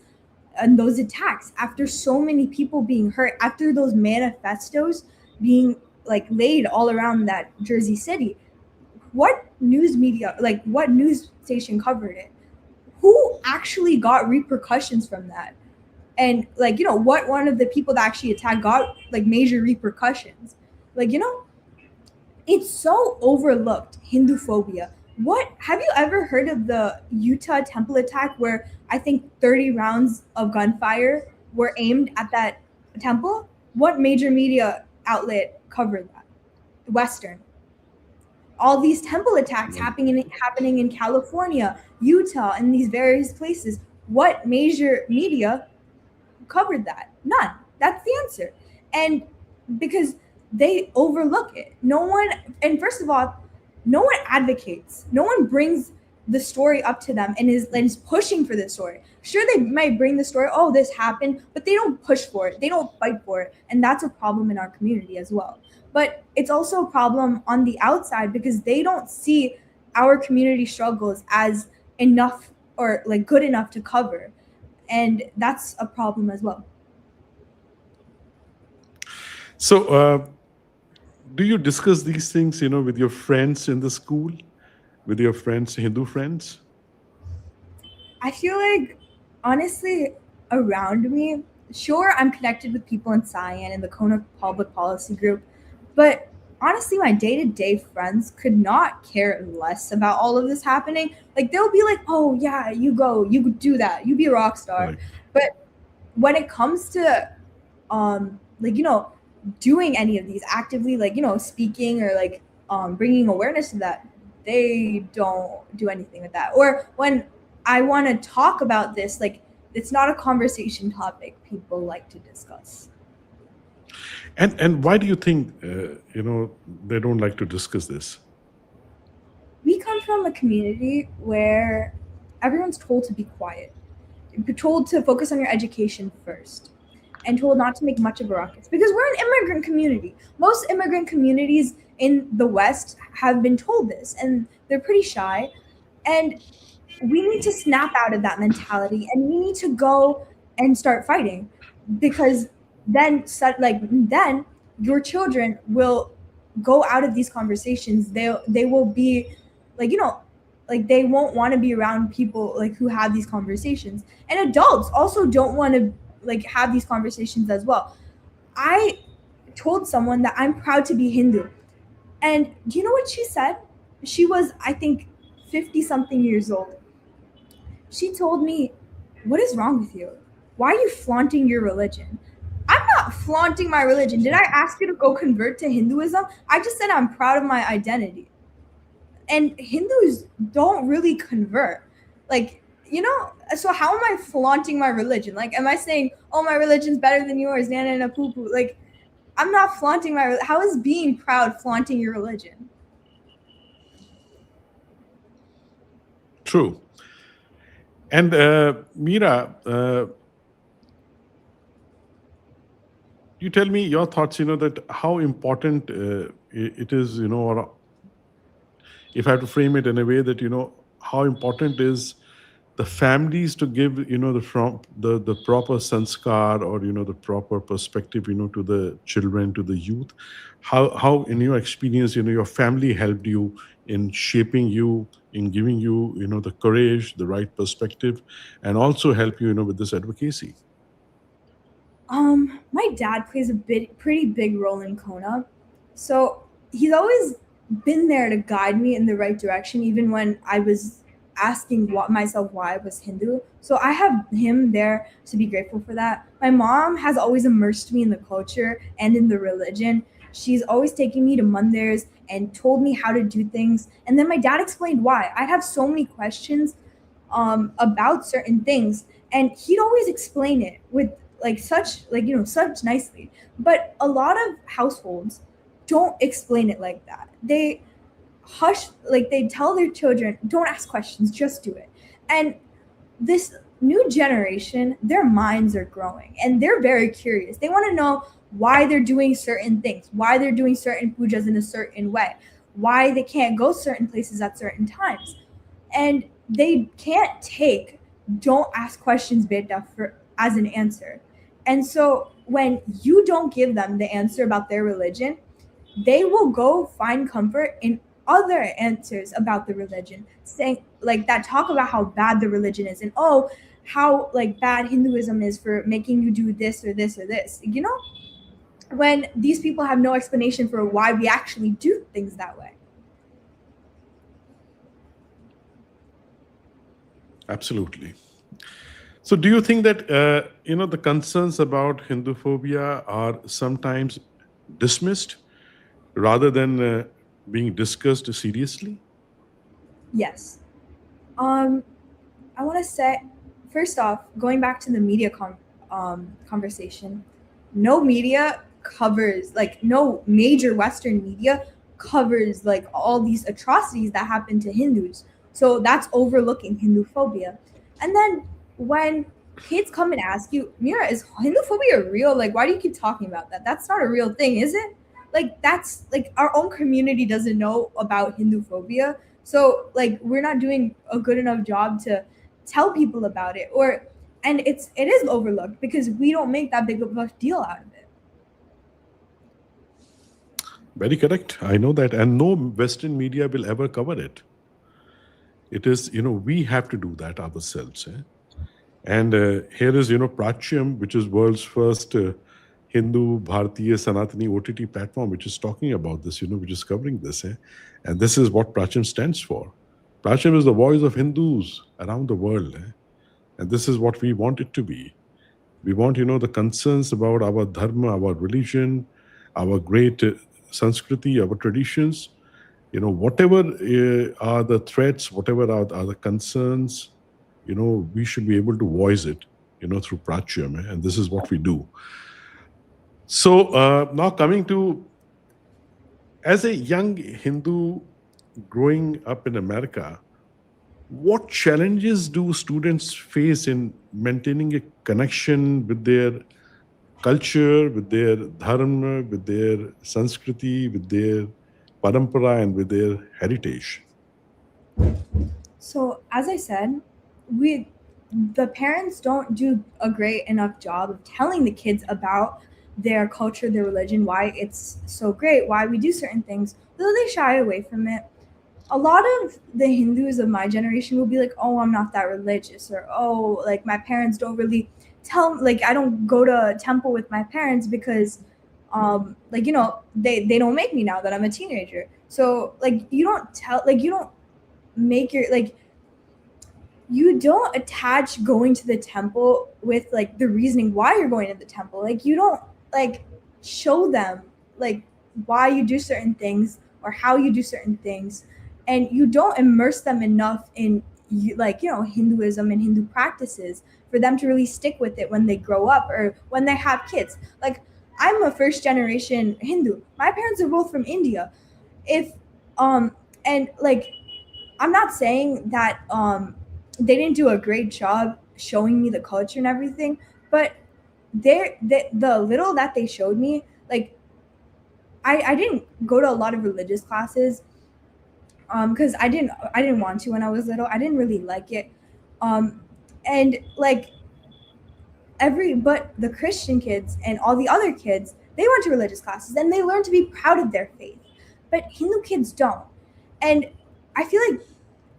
S3: and those attacks, after so many people being hurt, after those manifestos being laid all around that Jersey City, what news media, what news station covered it? Who actually got repercussions from that? And what one of the people that actually attacked got major repercussions? It's so overlooked, Hinduphobia. What have you ever heard of the Utah temple attack where I think 30 rounds of gunfire were aimed at that temple? What major media outlet covered that? Western. All these temple attacks happening in California, Utah, and these various places. What major media covered that? None. That's the answer. And because they overlook it. And first of all, no one advocates. No one brings the story up to them and is pushing for this story. Sure, they might bring the story, oh, this happened, but they don't push for it. They don't fight for it. And that's a problem in our community as well. But it's also a problem on the outside because they don't see our community struggles as enough or good enough to cover. And that's a problem as well.
S1: So do you discuss these things, with your friends in the school, with your friends, Hindu friends?
S3: I feel honestly, around me, sure, I'm connected with people in Cyan and the Kona Public Policy Group, but honestly, my day-to-day friends could not care less about all of this happening. They'll be oh yeah, you go, you do that, you be a rock star. Right. But when it comes to doing any of these actively, speaking or bringing awareness to that, they don't do anything with that. Or when I want to talk about this, it's not a conversation topic people like to discuss.
S1: And why do you think they don't like to discuss this?
S3: We come from a community where everyone's told to be quiet, told to focus on your education first, and told not to make much of a ruckus because we're an immigrant community. Most immigrant communities in the West have been told this, and they're pretty shy. And we need to snap out of that mentality, and we need to go and start fighting because then your children will go out of these conversations. They will be they won't want to be around people who have these conversations, and adults also don't want to have these conversations as well. I told someone that I'm proud to be Hindu. And do you know what she said? She was, I think, 50 something years old. She told me, "What is wrong with you? Why are you flaunting your religion?" I'm not flaunting my religion. Did I ask you to go convert to Hinduism? I just said I'm proud of my identity. And Hindus don't really convert. Like, so how am I flaunting my religion? Like, am I saying, "Oh, my religion's better than yours, nana na poo poo"? Like, I'm not flaunting my. How is being proud flaunting your religion?
S1: True. And Mira, you tell me your thoughts, that how important it is, or if I have to frame it in a way that, how important is the families to give, the proper sanskar, or, the proper perspective, to the children, to the youth. How in your experience, your family helped you in shaping you, in giving you, the courage, the right perspective, and also help you, with this advocacy.
S3: My dad plays a pretty big role in Kona. So he's always been there to guide me in the right direction, even when I was asking myself why I was Hindu. So I have him there to be grateful for that. My mom has always immersed me in the culture and in the religion. She's always taken me to mandirs and told me how to do things. And then my dad explained why. I'd have so many questions about certain things, and he'd always explain it with such nicely. But a lot of households don't explain it like that. They hush, like they tell their children, "Don't ask questions, just do it." And this new generation, their minds are growing and they're very curious. They want to know why they're doing certain things, why they're doing certain pujas in a certain way, why they can't go certain places at certain times. And they can't take "don't ask questions beta" for as an answer. And so when you don't give them the answer about their religion, they will go find comfort in other answers about the religion, saying like that, talk about how bad the religion is, and oh, how like bad Hinduism is for making you do this or this or this. When these people have no explanation for why we actually do things that way.
S1: Absolutely. So, do you think that the concerns about Hinduphobia are sometimes dismissed rather than being discussed seriously?
S3: Yes. I want to say, first off, going back to the media conversation, no media covers, like, no major Western media covers, like, all these atrocities that happen to Hindus. So that's overlooking Hinduphobia. And then when kids come and ask you, "Mira, is Hinduphobia real? Like, why do you keep talking about that? That's not a real thing, is it?" Like, that's like our own community doesn't know about Hinduphobia. So, like, we're not doing a good enough job to tell people about it. And it is overlooked because we don't make that big of a deal out of it.
S1: Very correct. I know that. And no Western media will ever cover it. It is, we have to do that ourselves. And here is, Prachyam, which is world's first Hindu Bharatiya Sanatani OTT platform, which is talking about this, which is covering this. And this is what Prachyam stands for. Prachyam is the voice of Hindus around the world. And this is what we want it to be. We want, the concerns about our dharma, our religion, our great Sanskriti, our traditions, whatever are the threats, whatever are the concerns, we should be able to voice it, through Prachyam. And this is what we do. So now coming to, as a young Hindu growing up in America, what challenges do students face in maintaining a connection with their culture, with their dharma, with their Sanskriti, with their parampara, and with their heritage?
S3: So, as I said, the parents don't do a great enough job of telling the kids about their culture, their religion, why it's so great, why we do certain things, though they shy away from it. A lot of the Hindus of my generation will be like, "Oh, I'm not that religious," or "Oh, like my parents don't really tell, like I don't go to temple with my parents because like, they don't make me now that I'm a teenager. So like you don't tell, like you don't make your, like, you don't attach going to the temple with like the reasoning why you're going to the temple. Like you don't like show them like why you do certain things or how you do certain things, and you don't immerse them enough in like Hinduism and Hindu practices for them to really stick with it when they grow up or when they have kids. Like I'm a first generation Hindu. My parents are both from India. If and like I'm not saying that they didn't do a great job showing me the culture and everything, but the little that they showed me, like I didn't go to a lot of religious classes because I didn't want to when I was little. I didn't really like it. And like but the Christian kids and all the other kids, they went to religious classes and they learned to be proud of their faith. But Hindu kids don't. And I feel like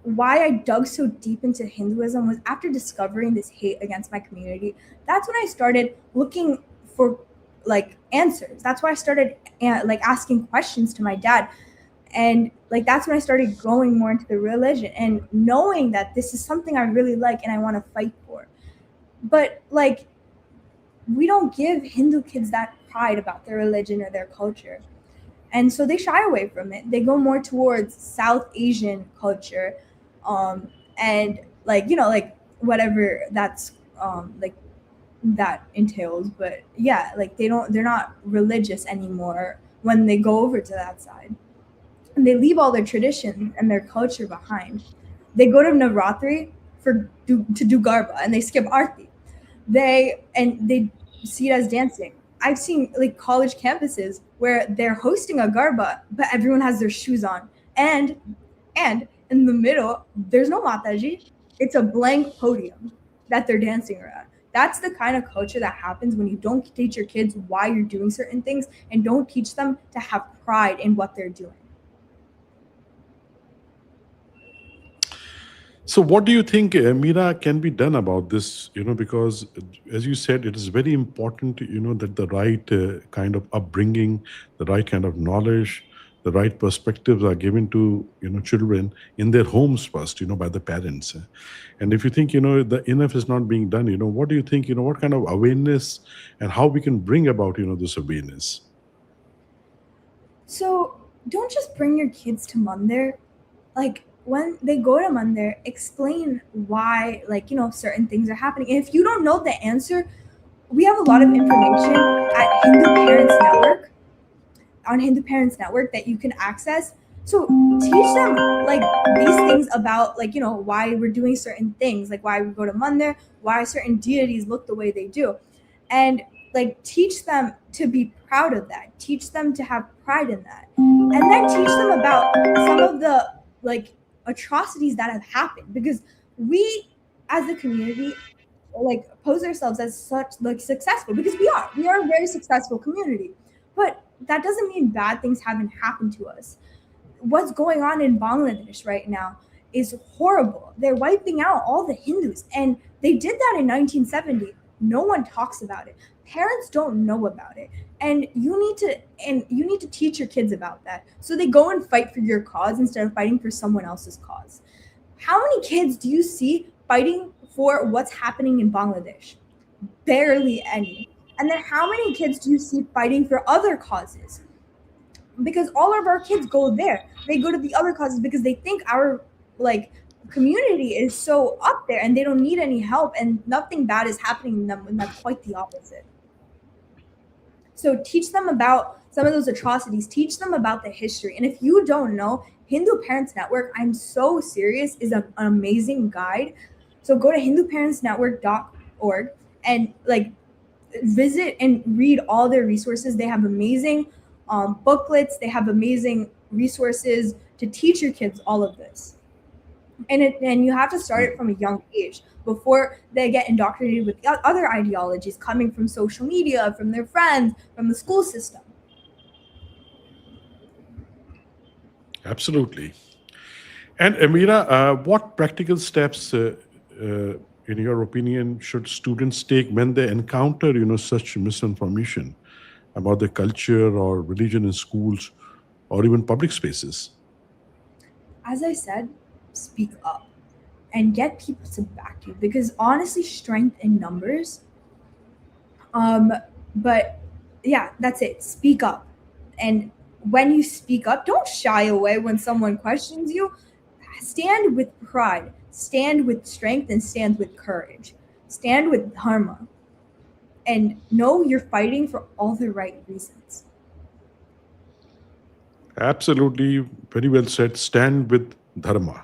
S3: why I dug so deep into Hinduism was after discovering this hate against my community. That's when I started looking for like answers. That's why I started like asking questions to my dad. And like that's when I started going more into the religion and knowing that this is something I really like and I want to fight for. But like we don't give Hindu kids that pride about their religion or their culture. And so they shy away from it. They go more towards South Asian culture, and like like whatever that's like that entails. But yeah, like they're not religious anymore when they go over to that side, and they leave all their tradition and their culture behind. They go to Navratri to do garba, and they skip arti. They see it as dancing. I've seen like college campuses where they're hosting a garba, but everyone has their shoes on, and in the middle there's no mataji. It's a blank podium that they're dancing around. That's the kind of culture that happens when you don't teach your kids why you're doing certain things and don't teach them to have pride in what they're doing.
S1: So, what do you think, Mira, can be done about this? Because as you said, it is very important, that the right kind of upbringing, the right kind of knowledge, the right perspectives are given to, children in their homes first, by the parents. And if you think, the enough is not being done, what do you think, what kind of awareness and how we can bring about, this awareness?
S3: So don't just bring your kids to Mandir. Like when they go to Mandir, explain why, like, certain things are happening. And if you don't know the answer, we have a lot of information at Hindu Parents Network that you can access. So teach them like these things about like, why we're doing certain things, like why we go to Mandir, why certain deities look the way they do. And like teach them to be proud of that. Teach them to have pride in that. And then teach them about some of the like atrocities that have happened, because we as a community like pose ourselves as such like successful, because we are a very successful community, but that doesn't mean bad things haven't happened to us. What's going on in Bangladesh right now is horrible. They're wiping out all the Hindus, and they did that in 1970. No one talks about it. Parents don't know about it, and you need to teach your kids about that, so they go and fight for your cause instead of fighting for someone else's cause. How many kids do you see fighting for what's happening in Bangladesh? Barely any. And then how many kids do you see fighting for other causes? Because all of our kids go there. They go to the other causes because they think our like community is so up there and they don't need any help and nothing bad is happening to them, when that's quite the opposite. So teach them about some of those atrocities, teach them about the history. And if you don't know, Hindu Parents Network, I'm so serious, is an amazing guide. So go to hinduparentsnetwork.org and like visit and read all their resources. They have amazing booklets, they have amazing resources to teach your kids all of this. And you have to start it from a young age before they get indoctrinated with other ideologies coming from social media, from their friends, from the school system.
S1: Absolutely. And Amira, what practical steps, in your opinion, should students take when they encounter, such misinformation? about the culture or religion in schools or even public spaces?
S3: As I said, speak up and get people to back you, because honestly, strength in numbers. But yeah, that's it. Speak up. And when you speak up, don't shy away when someone questions you. Stand with pride, stand with strength, and stand with courage. Stand with dharma. And know you're fighting for all the right reasons.
S1: Absolutely, very well said. Stand with dharma.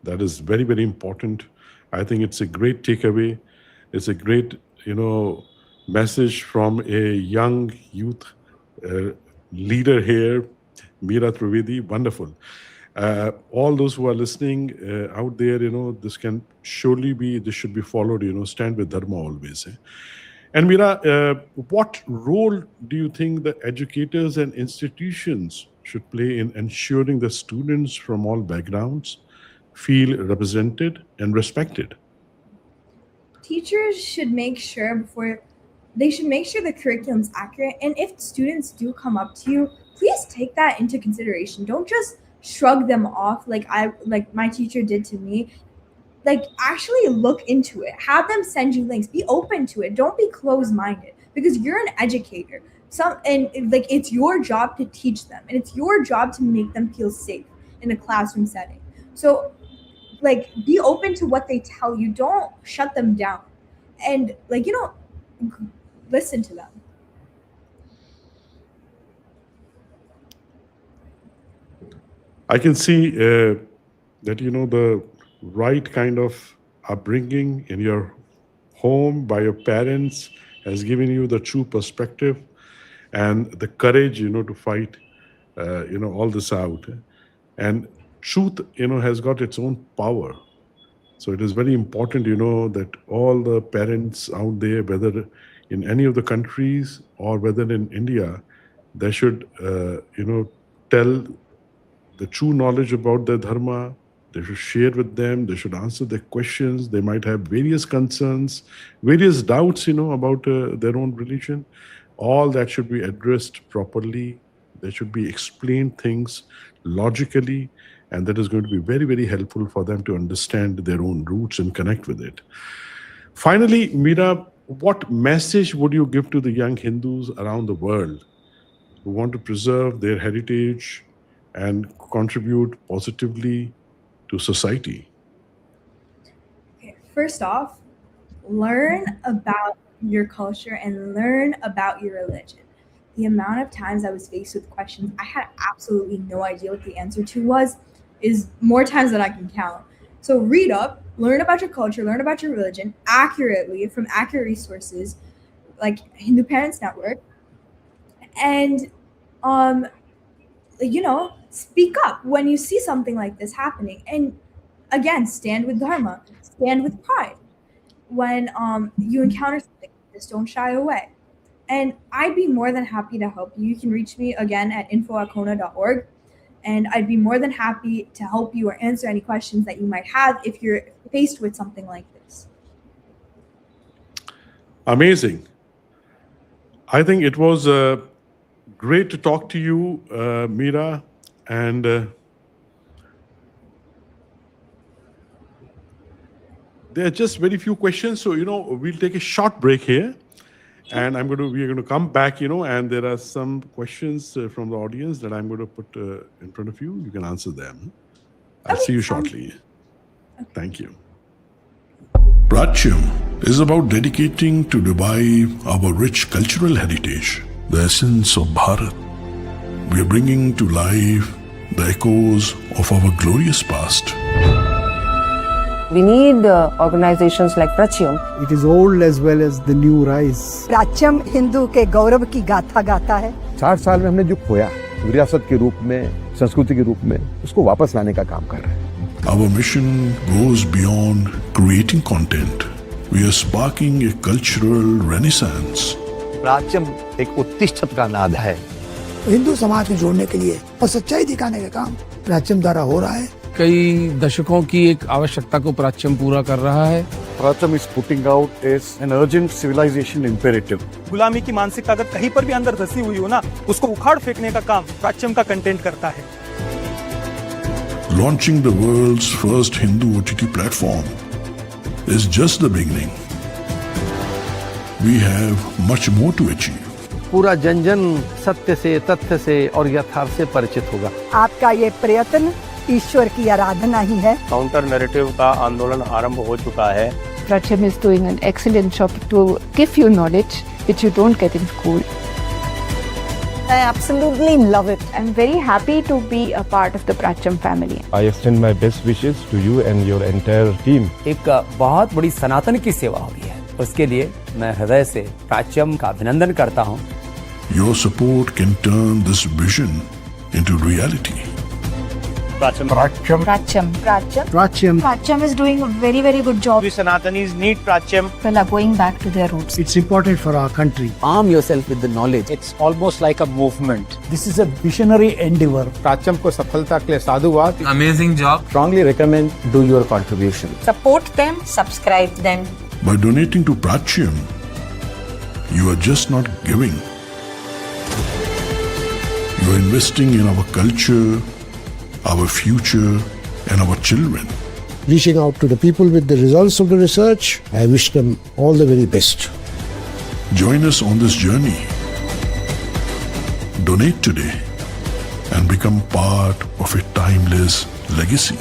S1: That is very, very important. I think it's a great takeaway. It's a great, message from a young youth leader here, Mira Trivedi. Wonderful. All those who are listening out there, this should be followed. Stand with dharma always. And Mira, what role do you think the educators and institutions should play in ensuring that students from all backgrounds feel represented and respected?
S3: Teachers should make sure the curriculum's accurate, and if students do come up to you, please take that into consideration. Don't just shrug them off like my teacher did to me. Like, actually look into it. Have them send you links. Be open to it. Don't be closed-minded, because you're an educator. It's your job to teach them, and it's your job to make them feel safe in a classroom setting. So, be open to what they tell you. Don't shut them down, and listen to them.
S1: I can see that the right kind of upbringing in your home by your parents has given you the true perspective and the courage, to fight, all this out. And truth, has got its own power. So it is very important, that all the parents out there, whether in any of the countries or whether in India, they should, tell the true knowledge about their dharma. They should share with them. They should answer their questions. They might have various concerns, various doubts, about their own religion. All that should be addressed properly. There should be explained things logically, and that is going to be very, very helpful for them to understand their own roots and connect with it. Finally, Mira, what message would you give to the young Hindus around the world who want to preserve their heritage and contribute positively to society?
S3: Okay, first off, learn about your culture and learn about your religion. The amount of times I was faced with questions I had absolutely no idea what the answer to is more times than I can count. So read up, learn about your culture, learn about your religion accurately from accurate resources like Hindu Parents Network, and speak up when you see something like this happening. And again, stand with dharma, stand with pride. When you encounter something like this, don't shy away. And I'd be more than happy to help you. You can reach me again at info@kona.org. And I'd be more than happy to help you or answer any questions that you might have if you're faced with something like this.
S1: Amazing. I think it was great to talk to you, Mira. And there are just very few questions. So, we'll take a short break here. And we're going to come back, and there are some questions from the audience that I'm going to put in front of you. You can answer them. I'll see you shortly. Thank you. Prachyam is about dedicating to revive our rich cultural heritage, the essence of Bharat. We are bringing to life the echoes of our glorious past.
S4: We need organizations like Prachyam.
S5: It is old as well as the new rise.
S6: प्राच्यम Hindu के गौरव की गाथा गाता है।
S7: 60 साल में हमने जो खोया विरासत के रूप में, संस्कृति के रूप में, उसको वापस लाने का काम कर रहे हैं।
S1: Our mission goes beyond creating content. We are sparking a cultural renaissance.
S7: प्राच्यम एक उत्तिष्ठत का नाद है।
S5: हिंदू समाज को जोड़ने के लिए और सच्चाई दिखाने का काम प्राच्यम द्वारा हो रहा है।
S8: कई दशकों की एक आवश्यकता को प्राच्यम पूरा कर रहा है।
S7: Prachyam is putting out is an urgent civilization imperative.
S2: गुलामी की मानसिकता अगर कहीं पर भी अंदर धसी हुई हो ना, उसको उखाड़ फेंकने का काम प्राच्यम का कंटेंट करता है।
S1: Launching the world's first Hindu OTT platform is just the beginning. We have much more to achieve.
S8: पूरा जन जन सत्य से, तथ्य से और यथार्थ से परिचित होगा।
S6: आपका ये प्रयत्न ईश्वर की आराधना ही है।
S9: काउंटर नैरेटिव का आंदोलन आरंभ हो चुका है।
S10: Prachyam is doing an excellent job to give you knowledge which you don't get in school.
S6: I absolutely love it.
S10: I'm very happy to be a part of the Prachyam family.
S9: I extend my best wishes to you and your entire team.
S11: एक बहुत बड़ी सनातन की सेवा हो रही है, उसके लिए मैं हृदय से प्राच्यम का अभिनंदन करता हूँ।
S1: Your support can turn this vision into reality.
S9: Prachyam.
S3: Prachyam is doing a very, very good job.
S9: We Sanatanis need Prachyam.
S10: People are going back to their roots.
S5: It's important for our country.
S11: Arm yourself with the knowledge.
S9: It's almost like a movement.
S5: This is a visionary endeavor.
S8: प्राच्यम को सफलता के लिए साधुवाद।
S2: Amazing job.
S11: Strongly recommend do your contribution.
S6: Support them, subscribe them.
S1: By donating to Prachyam, you are just not giving. You are investing in our culture, our future, and our children.
S5: Reaching out to the people with the results of the research, I wish them all the very best.
S1: Join us on this journey. Donate today and become part of a timeless legacy.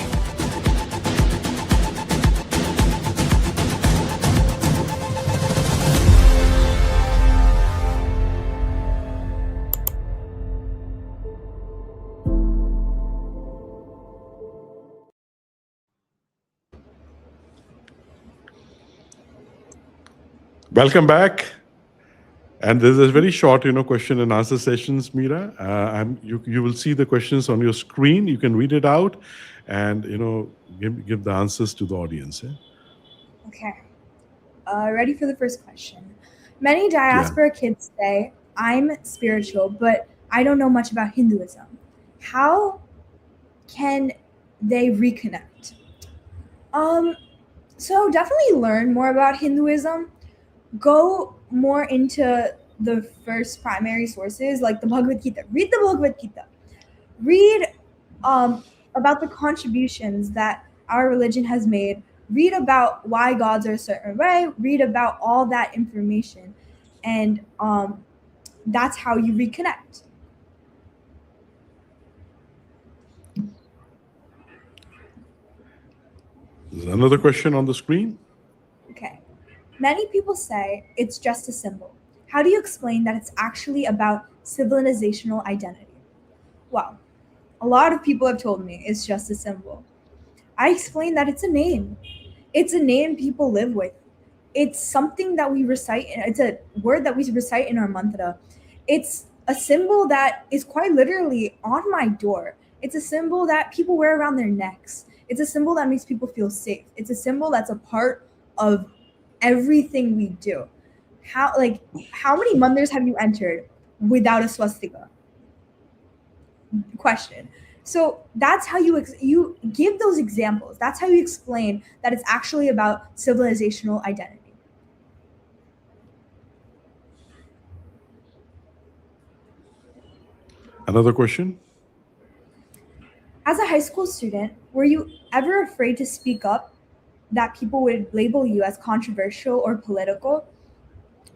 S12: Welcome back. And this is very short, question and answer sessions, Mira. You will see the questions on your screen. You can read it out and, give the answers to the audience.
S3: Okay. Ready for the first question. Many diaspora kids say, I'm spiritual, but I don't know much about Hinduism. How can they reconnect? So definitely learn more about Hinduism. Go more into the first primary sources like the Bhagavad Gita. Read the Bhagavad Gita. Read about the contributions that our religion has made. Read about why gods are a certain way. Read about all that information. And that's how you reconnect.
S12: There's another question on the screen.
S3: Okay. Many people say it's just a symbol. How do you explain that it's actually about civilizational identity? Well, a lot of people have told me it's just a symbol. I explain that it's a name. It's a name people live with. It's something that we recite. It's a word that we recite in our mantra. It's a symbol that is quite literally on my door. It's a symbol that people wear around their necks. It's a symbol that makes people feel safe. It's a symbol that's a part of everything we do. How many mandirs have you entered without a swastika? Question. So that's how you give those examples. That's how you explain that it's actually about civilizational identity.
S12: Another question.
S3: As a high school student, were you ever afraid to speak up that people would label you as controversial or political?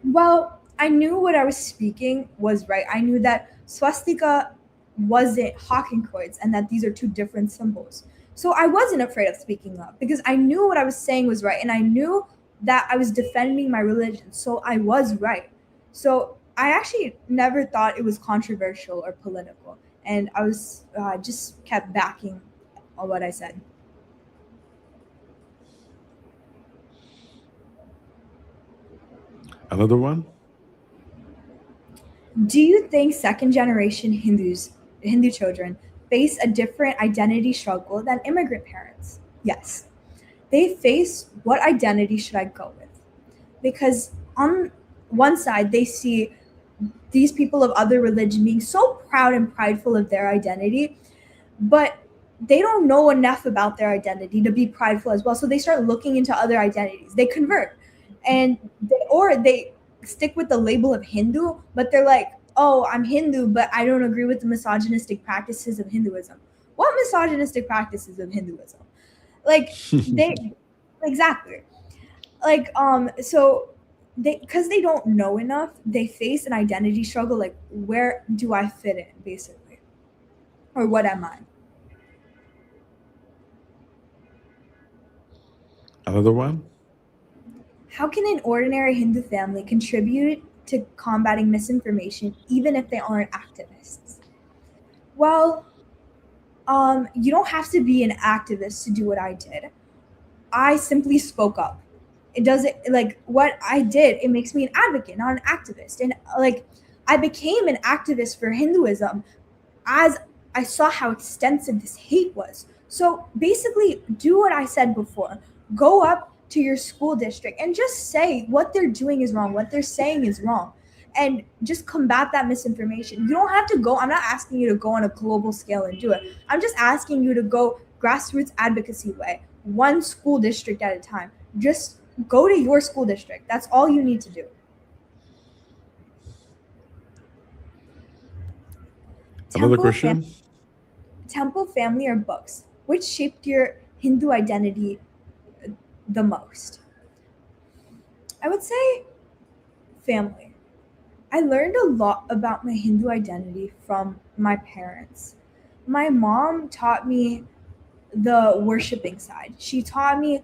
S3: Well, I knew what I was speaking was right. I knew that swastika wasn't Hakenkreuz and that these are two different symbols. So I wasn't afraid of speaking up because I knew what I was saying was right and I knew that I was defending my religion. So I was right. So I actually never thought it was controversial or political. And I was just kept backing on what I said.
S12: Another one.
S3: Do you think second generation Hindu children face a different identity struggle than immigrant parents? Yes. They face what identity should I go with? Because on one side, they see these people of other religion being so proud and prideful of their identity, but they don't know enough about their identity to be prideful as well. So they start looking into other identities. They convert, and they stick with the label of Hindu, but they're like, oh, I'm Hindu, but I don't agree with the misogynistic practices of Hinduism. What misogynistic practices of Hinduism? Like they exactly. Like so they, because they don't know enough, they face an identity struggle, like where do I fit in, basically, or what am I?
S12: Another one?
S3: How can an ordinary Hindu family contribute to combating misinformation even if they aren't activists? Well, you don't have to be an activist to do what I did. I simply spoke up. It doesn't, like what I did, it makes me an advocate, not an activist. And like I became an activist for Hinduism as I saw how extensive this hate was. So basically, do what I said before. Go up to your school district and just say what they're doing is wrong, what they're saying is wrong, and just combat that misinformation. You don't have to go, I'm not asking you to go on a global scale and do it. I'm just asking you to go grassroots advocacy way, one school district at a time. Just go to your school district. That's all you need to do.
S12: Another question?
S3: Temple, family, or books? Which shaped your Hindu identity the most? I would say family. I learned a lot about my Hindu identity from my parents. My mom taught me the worshiping side. She taught me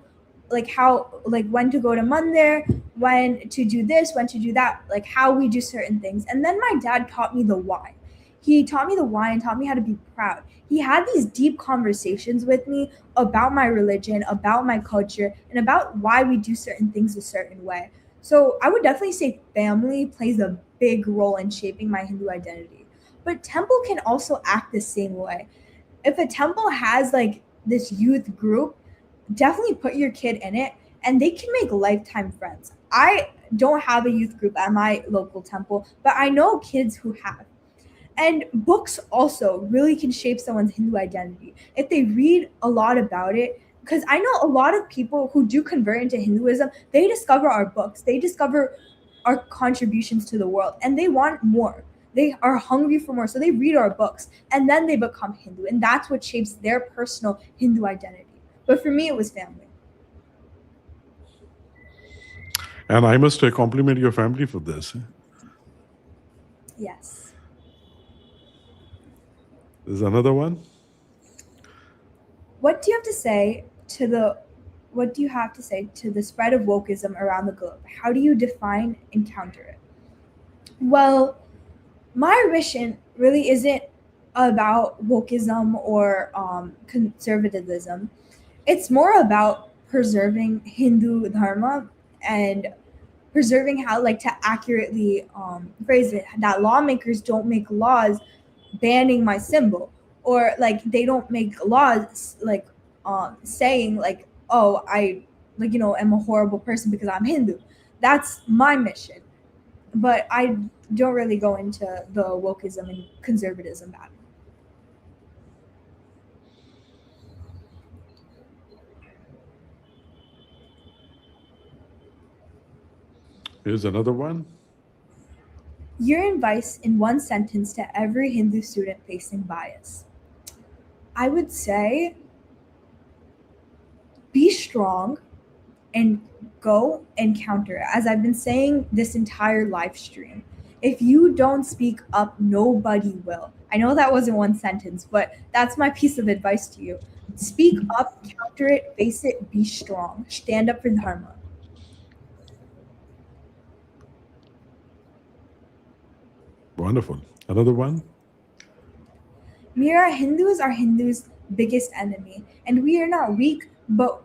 S3: like how, like when to go to mandir, when to do this, when to do that, like how we do certain things. And then my dad taught me the why. He taught me the why and taught me how to be proud. He had these deep conversations with me about my religion, about my culture, and about why we do certain things a certain way. So I would definitely say family plays a big role in shaping my Hindu identity. But temple can also act the same way. If a temple has like this youth group, definitely put your kid in it and they can make lifetime friends. I don't have a youth group at my local temple, but I know kids who have. And books also really can shape someone's Hindu identity. If they read a lot about it, because I know a lot of people who do convert into Hinduism, they discover our books, they discover our contributions to the world, and they want more. They are hungry for more, so they read our books, and then they become Hindu, and that's what shapes their personal Hindu identity. But for me, it was family.
S12: And I must compliment your family for this.
S3: Yes.
S12: There's another one.
S3: What do you have to say to the spread of wokeism around the globe? How do you define and counter it? Well, my mission really isn't about wokeism or conservatism. It's more about preserving Hindu dharma and preserving how, like, to accurately phrase it, that lawmakers don't make laws banning my symbol, or like they don't make laws like saying like, oh, I am a horrible person because I'm Hindu. That's my mission. But I don't really go into the wokeism and conservatism battle.
S12: Here's another one.
S3: Your advice in one sentence to every Hindu student facing bias. I would say be strong and go and counter it. As I've been saying this entire live stream, if you don't speak up, nobody will. I know that wasn't one sentence, but that's my piece of advice to you. Speak up, counter it, face it, be strong. Stand up for dharma.
S12: Wonderful. Another one.
S3: Mira, Hindus are Hindus' biggest enemy, and we are not weak, but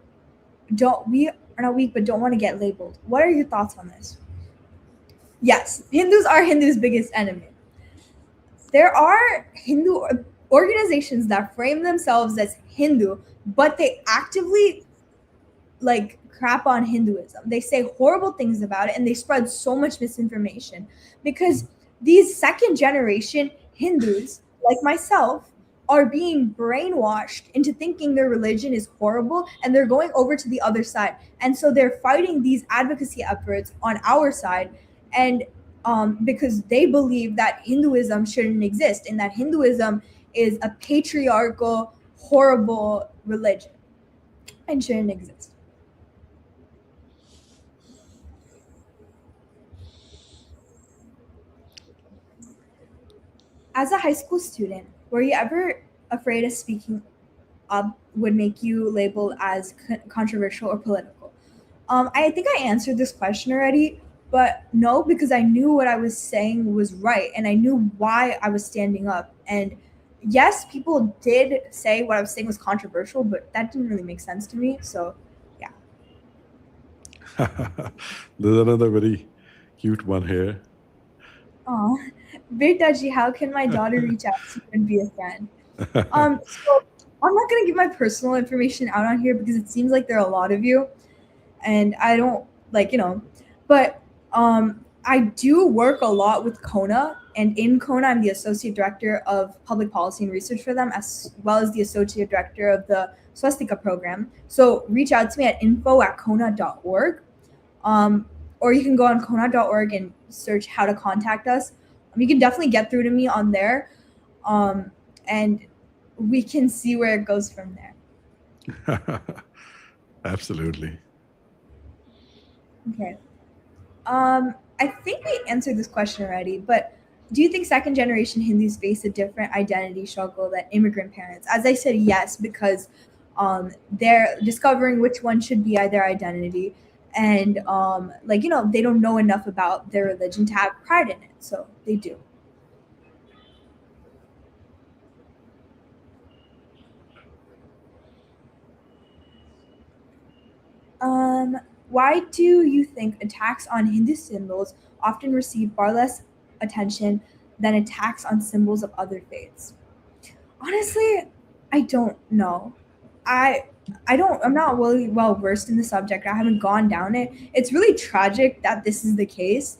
S3: don't want to get labeled. What are your thoughts on this? Yes, Hindus are Hindus' biggest enemy. There are Hindu organizations that frame themselves as Hindu, but they actively like crap on Hinduism. They say horrible things about it, and they spread so much misinformation because these second generation Hindus, like myself, are being brainwashed into thinking their religion is horrible, and they're going over to the other side. And so they're fighting these advocacy efforts on our side, and because they believe that Hinduism shouldn't exist and that Hinduism is a patriarchal, horrible religion and shouldn't exist. As a high school student, were you ever afraid of speaking up would make you labeled as controversial or political? I think I answered this question already, but no, because I knew what I was saying was right and I knew why I was standing up. And yes, people did say what I was saying was controversial, but that didn't really make sense to me. So, yeah.
S12: There's another very cute one here.
S3: Oh, Betaji, how can my daughter reach out to you and be a fan? So I'm not going to give my personal information out on here because it seems like there are a lot of you and I don't but I do work a lot with Kona, and in Kona I'm the associate director of public policy and research for them, as well as the associate director of the Swastika program. So reach out to me at info@kona.org, or you can go on kona.org and search how to contact us. You can definitely get through to me on there, and we can see where it goes from there.
S12: Absolutely.
S3: Okay. I think we answered this question already, but do you think second generation Hindus face a different identity struggle than immigrant parents? As I said, yes, because they're discovering which one should be their identity, and they don't know enough about their religion to have pride in it, so they do. Why do you think attacks on Hindu symbols often receive far less attention than attacks on symbols of other faiths? Honestly, I don't know. I'm not really well versed in the subject. I haven't gone down it. It's really tragic that this is the case.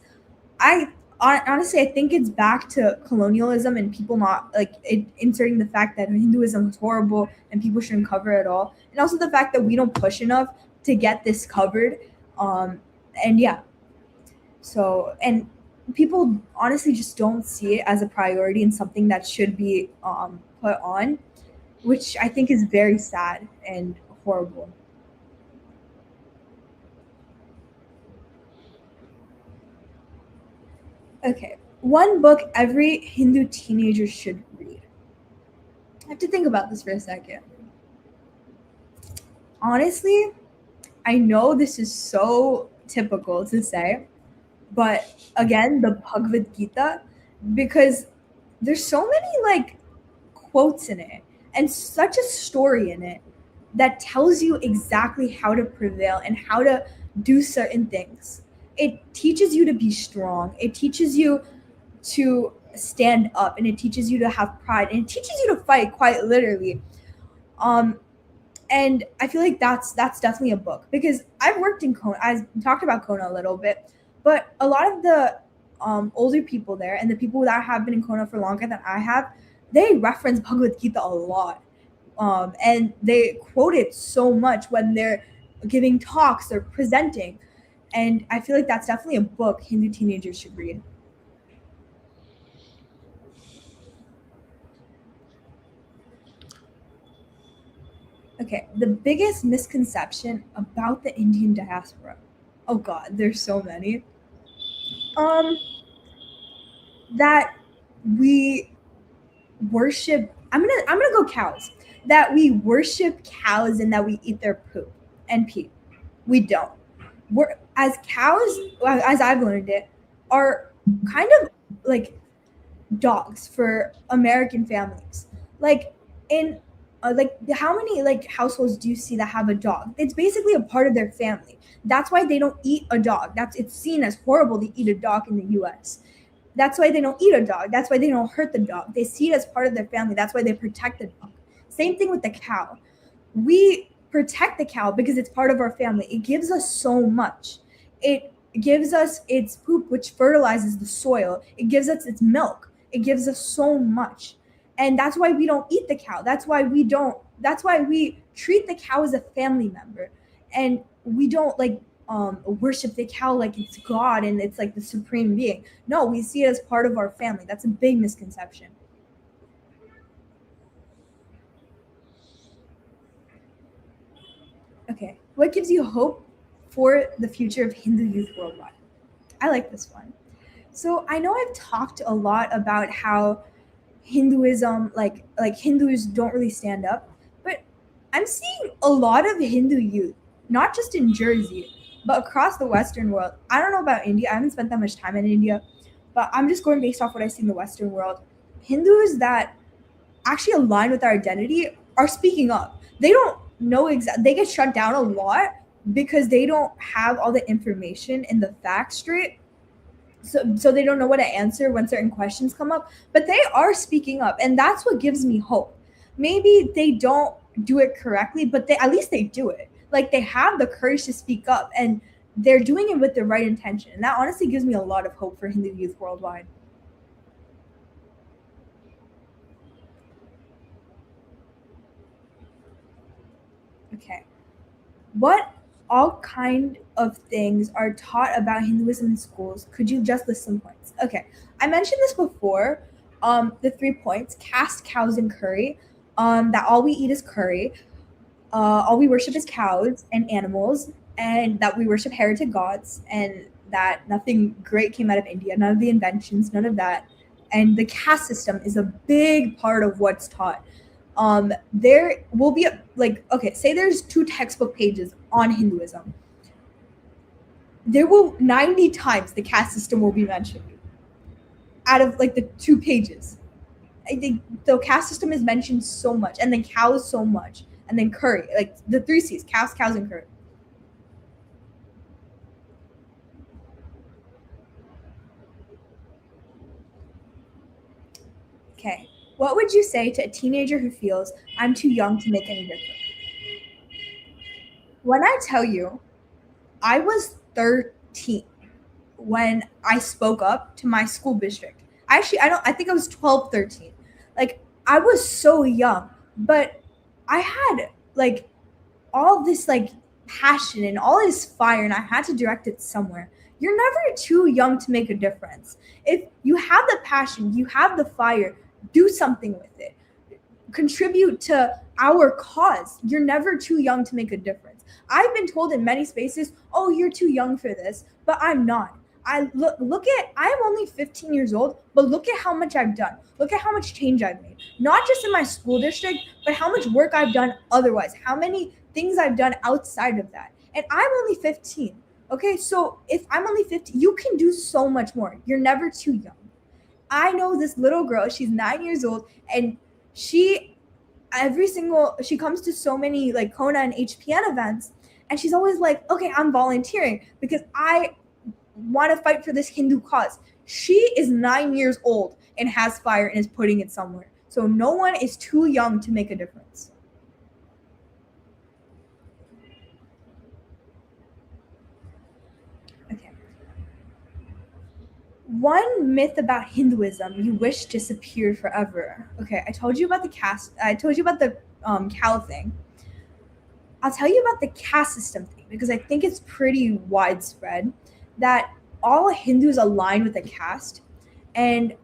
S3: Honestly, I think it's back to colonialism and people not inserting the fact that Hinduism is horrible and people shouldn't cover it all, and also the fact that we don't push enough to get this covered. And yeah, so, and people honestly just don't see it as a priority and something that should be put on, which I think is very sad and horrible. Okay, one book every Hindu teenager should read. I have to think about this for a second. Honestly, I know this is so typical to say, but again, the Bhagavad Gita, because there's so many quotes in it and such a story in it that tells you exactly how to prevail and how to do certain things. It teaches you to be strong. It teaches you to stand up, and it teaches you to have pride, and it teaches you to fight, quite literally. And I feel like that's definitely a book, because I've worked in Kona. I talked about Kona a little bit, but a lot of the older people there and the people that have been in Kona for longer than I have, they reference Bhagavad Gita a lot. And they quote it so much when they're giving talks or presenting. And I feel like that's definitely a book Hindu teenagers should read. Okay, the biggest misconception about the Indian diaspora. Oh God, there's so many. That we worship. I'm gonna go cows. That we worship cows and that we eat their poop and pee. We don't. We're as cows, as I've learned it, are kind of like dogs for American families. How many households do you see that have a dog? It's basically a part of their family. That's why they don't eat a dog. It's seen as horrible to eat a dog in the US. That's why they don't eat a dog. That's why they don't hurt the dog. They see it as part of their family. That's why they protect the dog. Same thing with the cow. We protect the cow because it's part of our family. It gives us so much. It gives us its poop, which fertilizes the soil. It gives us its milk. It gives us so much. And that's why we don't eat the cow. That's why we treat the cow as a family member, and we don't worship the cow like it's God and it's like the supreme being. No, we see it as part of our family. That's a big misconception. Okay, what gives you hope for the future of Hindu youth worldwide? I like this one. So I know I've talked a lot about how Hinduism, like Hindus don't really stand up, but I'm seeing a lot of Hindu youth, not just in Jersey, but across the Western world. I don't know about India. I haven't spent that much time in India, but I'm just going based off what I see in the Western world. Hindus that actually align with our identity are speaking up. They don't know they get shut down a lot because they don't have all the information and the facts straight. So they don't know what to answer when certain questions come up, but they are speaking up, and that's what gives me hope. Maybe they don't do it correctly, but at least they do it. Like, they have the courage to speak up, and they're doing it with the right intention. And that honestly gives me a lot of hope for Hindu youth worldwide. Okay. What all kind of things are taught about Hinduism in schools? Could you just list some points? Okay, I mentioned this before. The 3 points: caste, cows, and curry. That all we eat is curry. All we worship is cows and animals, and that we worship heritage gods, and that nothing great came out of India. None of the inventions, none of that. And the caste system is a big part of what's taught. There will be say there's 2 textbook pages on Hinduism. There will 90 times the caste system will be mentioned out of the 2 pages. I think the caste system is mentioned so much, and then cows so much, and then curry, the 3 C's: cows, and curry. Okay. What would you say to a teenager who feels, I'm too young to make any difference? When I tell you, I was 13 when I spoke up to my school district. I think I was 12, 13. I was so young, but I had all this passion and all this fire, and I had to direct it somewhere. You're never too young to make a difference. If you have the passion, you have the fire, do something with it. Contribute to our cause. You're never too young to make a difference. I've been told in many spaces, oh, you're too young for this, but I'm not. I am only 15 years old, but look at how much I've done. Look at how much change I've made. Not just in my school district, but how much work I've done otherwise. How many things I've done outside of that. And I'm only 15. Okay, so if I'm only 15, you can do so much more. You're never too young. I know this little girl, she's 9 years old, and she comes to so many Kona and HPN events, and she's always like, okay, I'm volunteering because I want to fight for this Hindu cause. She is 9 years old and has fire and is putting it somewhere. So no one is too young to make a difference. Okay. One myth about Hinduism you wish disappeared forever. Okay, I told you about the caste. I told you about the cow thing. I'll tell you about the caste system thing because I think it's pretty widespread that all Hindus align with a caste, and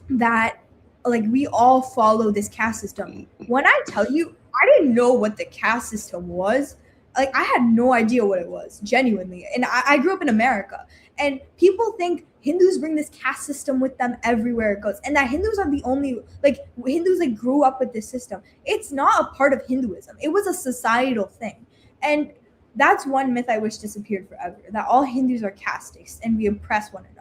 S3: that we all follow this caste system. When I tell you, I didn't know what the caste system was. I had no idea what it was, genuinely. And I grew up in America, and people think Hindus bring this caste system with them everywhere it goes, and that Hindus are the only Hindus grew up with this system. It's not a part of Hinduism. It was a societal thing, and that's one myth I wish disappeared forever, that all Hindus are castists and we oppress one another.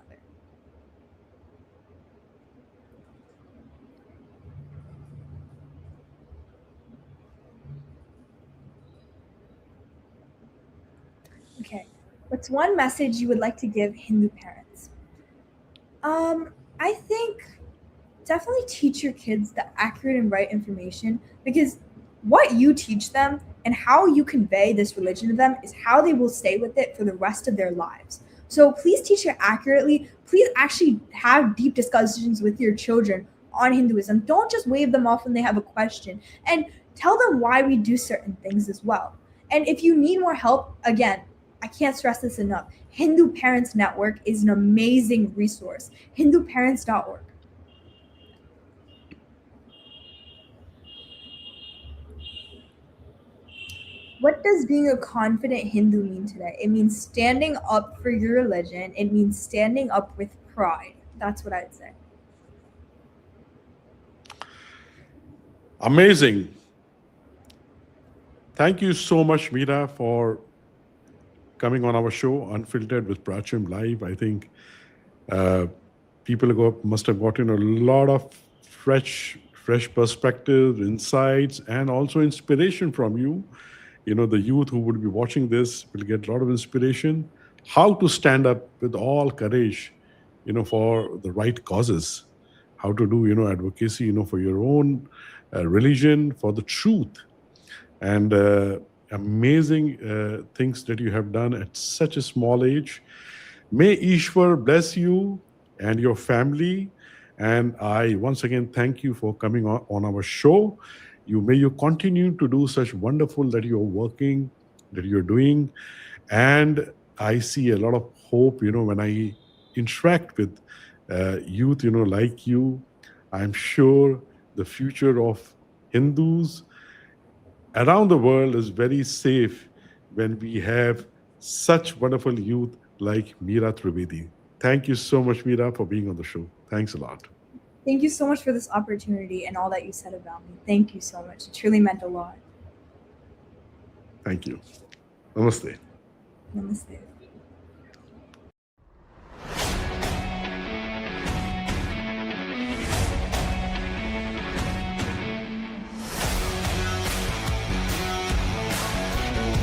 S3: Okay, what's one message you would like to give Hindu parents? I think definitely teach your kids the accurate and right information, because what you teach them and how you convey this religion to them is how they will stay with it for the rest of their lives. So please teach it accurately. Please actually have deep discussions with your children on Hinduism. Don't just wave them off when they have a question, and tell them why we do certain things as well. And if you need more help, again, I can't stress this enough. Hindu Parents Network is an amazing resource. HinduParents.org. What does being a confident Hindu mean today? It means standing up for your religion. It means standing up with pride. That's what I'd say.
S12: Amazing. Thank you so much, Mira, for coming on our show, Unfiltered with Prachyam Live. I think people must have gotten a lot of fresh perspectives, insights, and also inspiration from you. You know, the youth who would be watching this will get a lot of inspiration. How to stand up with all courage, you know, for the right causes. How to do, you know, advocacy, you know, for your own religion, for the truth. And amazing things that you have done at such a small age. May Ishwar bless you and your family. And I once again thank you for coming on our show. May you continue to do such wonderful that you're working, that you're doing. And I see a lot of hope, you know, when I interact with youth, you know, like you. I'm sure the future of Hindus around the world is very safe when we have such wonderful youth like Mira Trivedi. Thank you so much, Mira, for being on the show. Thanks a lot.
S3: Thank you so much for this opportunity and all that you said about me. Thank you so much. It truly meant a lot.
S12: Thank you. Namaste.
S3: Namaste.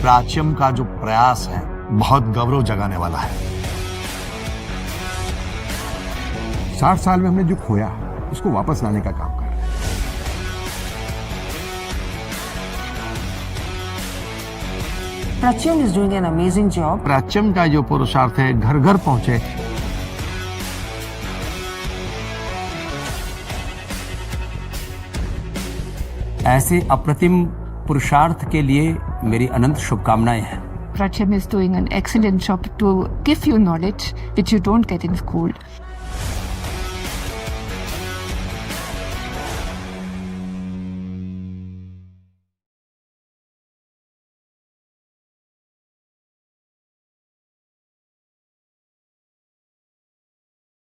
S13: प्राच्यम का जो प्रयास है बहुत गौरव जगाने वाला है।
S7: 60 साल में हमने जो खोया उसको वापस लाने का काम कर रहे हैं।
S4: Prachyam is doing an amazing job.
S8: प्राच्यम का जो पुरुषार्थ है घर घर पहुंचे।
S11: ऐसे अप्रतिम पुरुषार्थ के लिए मेरी अनंत शुभकामनाएं हैं।
S10: Prachyam is doing an excellent job to give you knowledge which you don't get in school.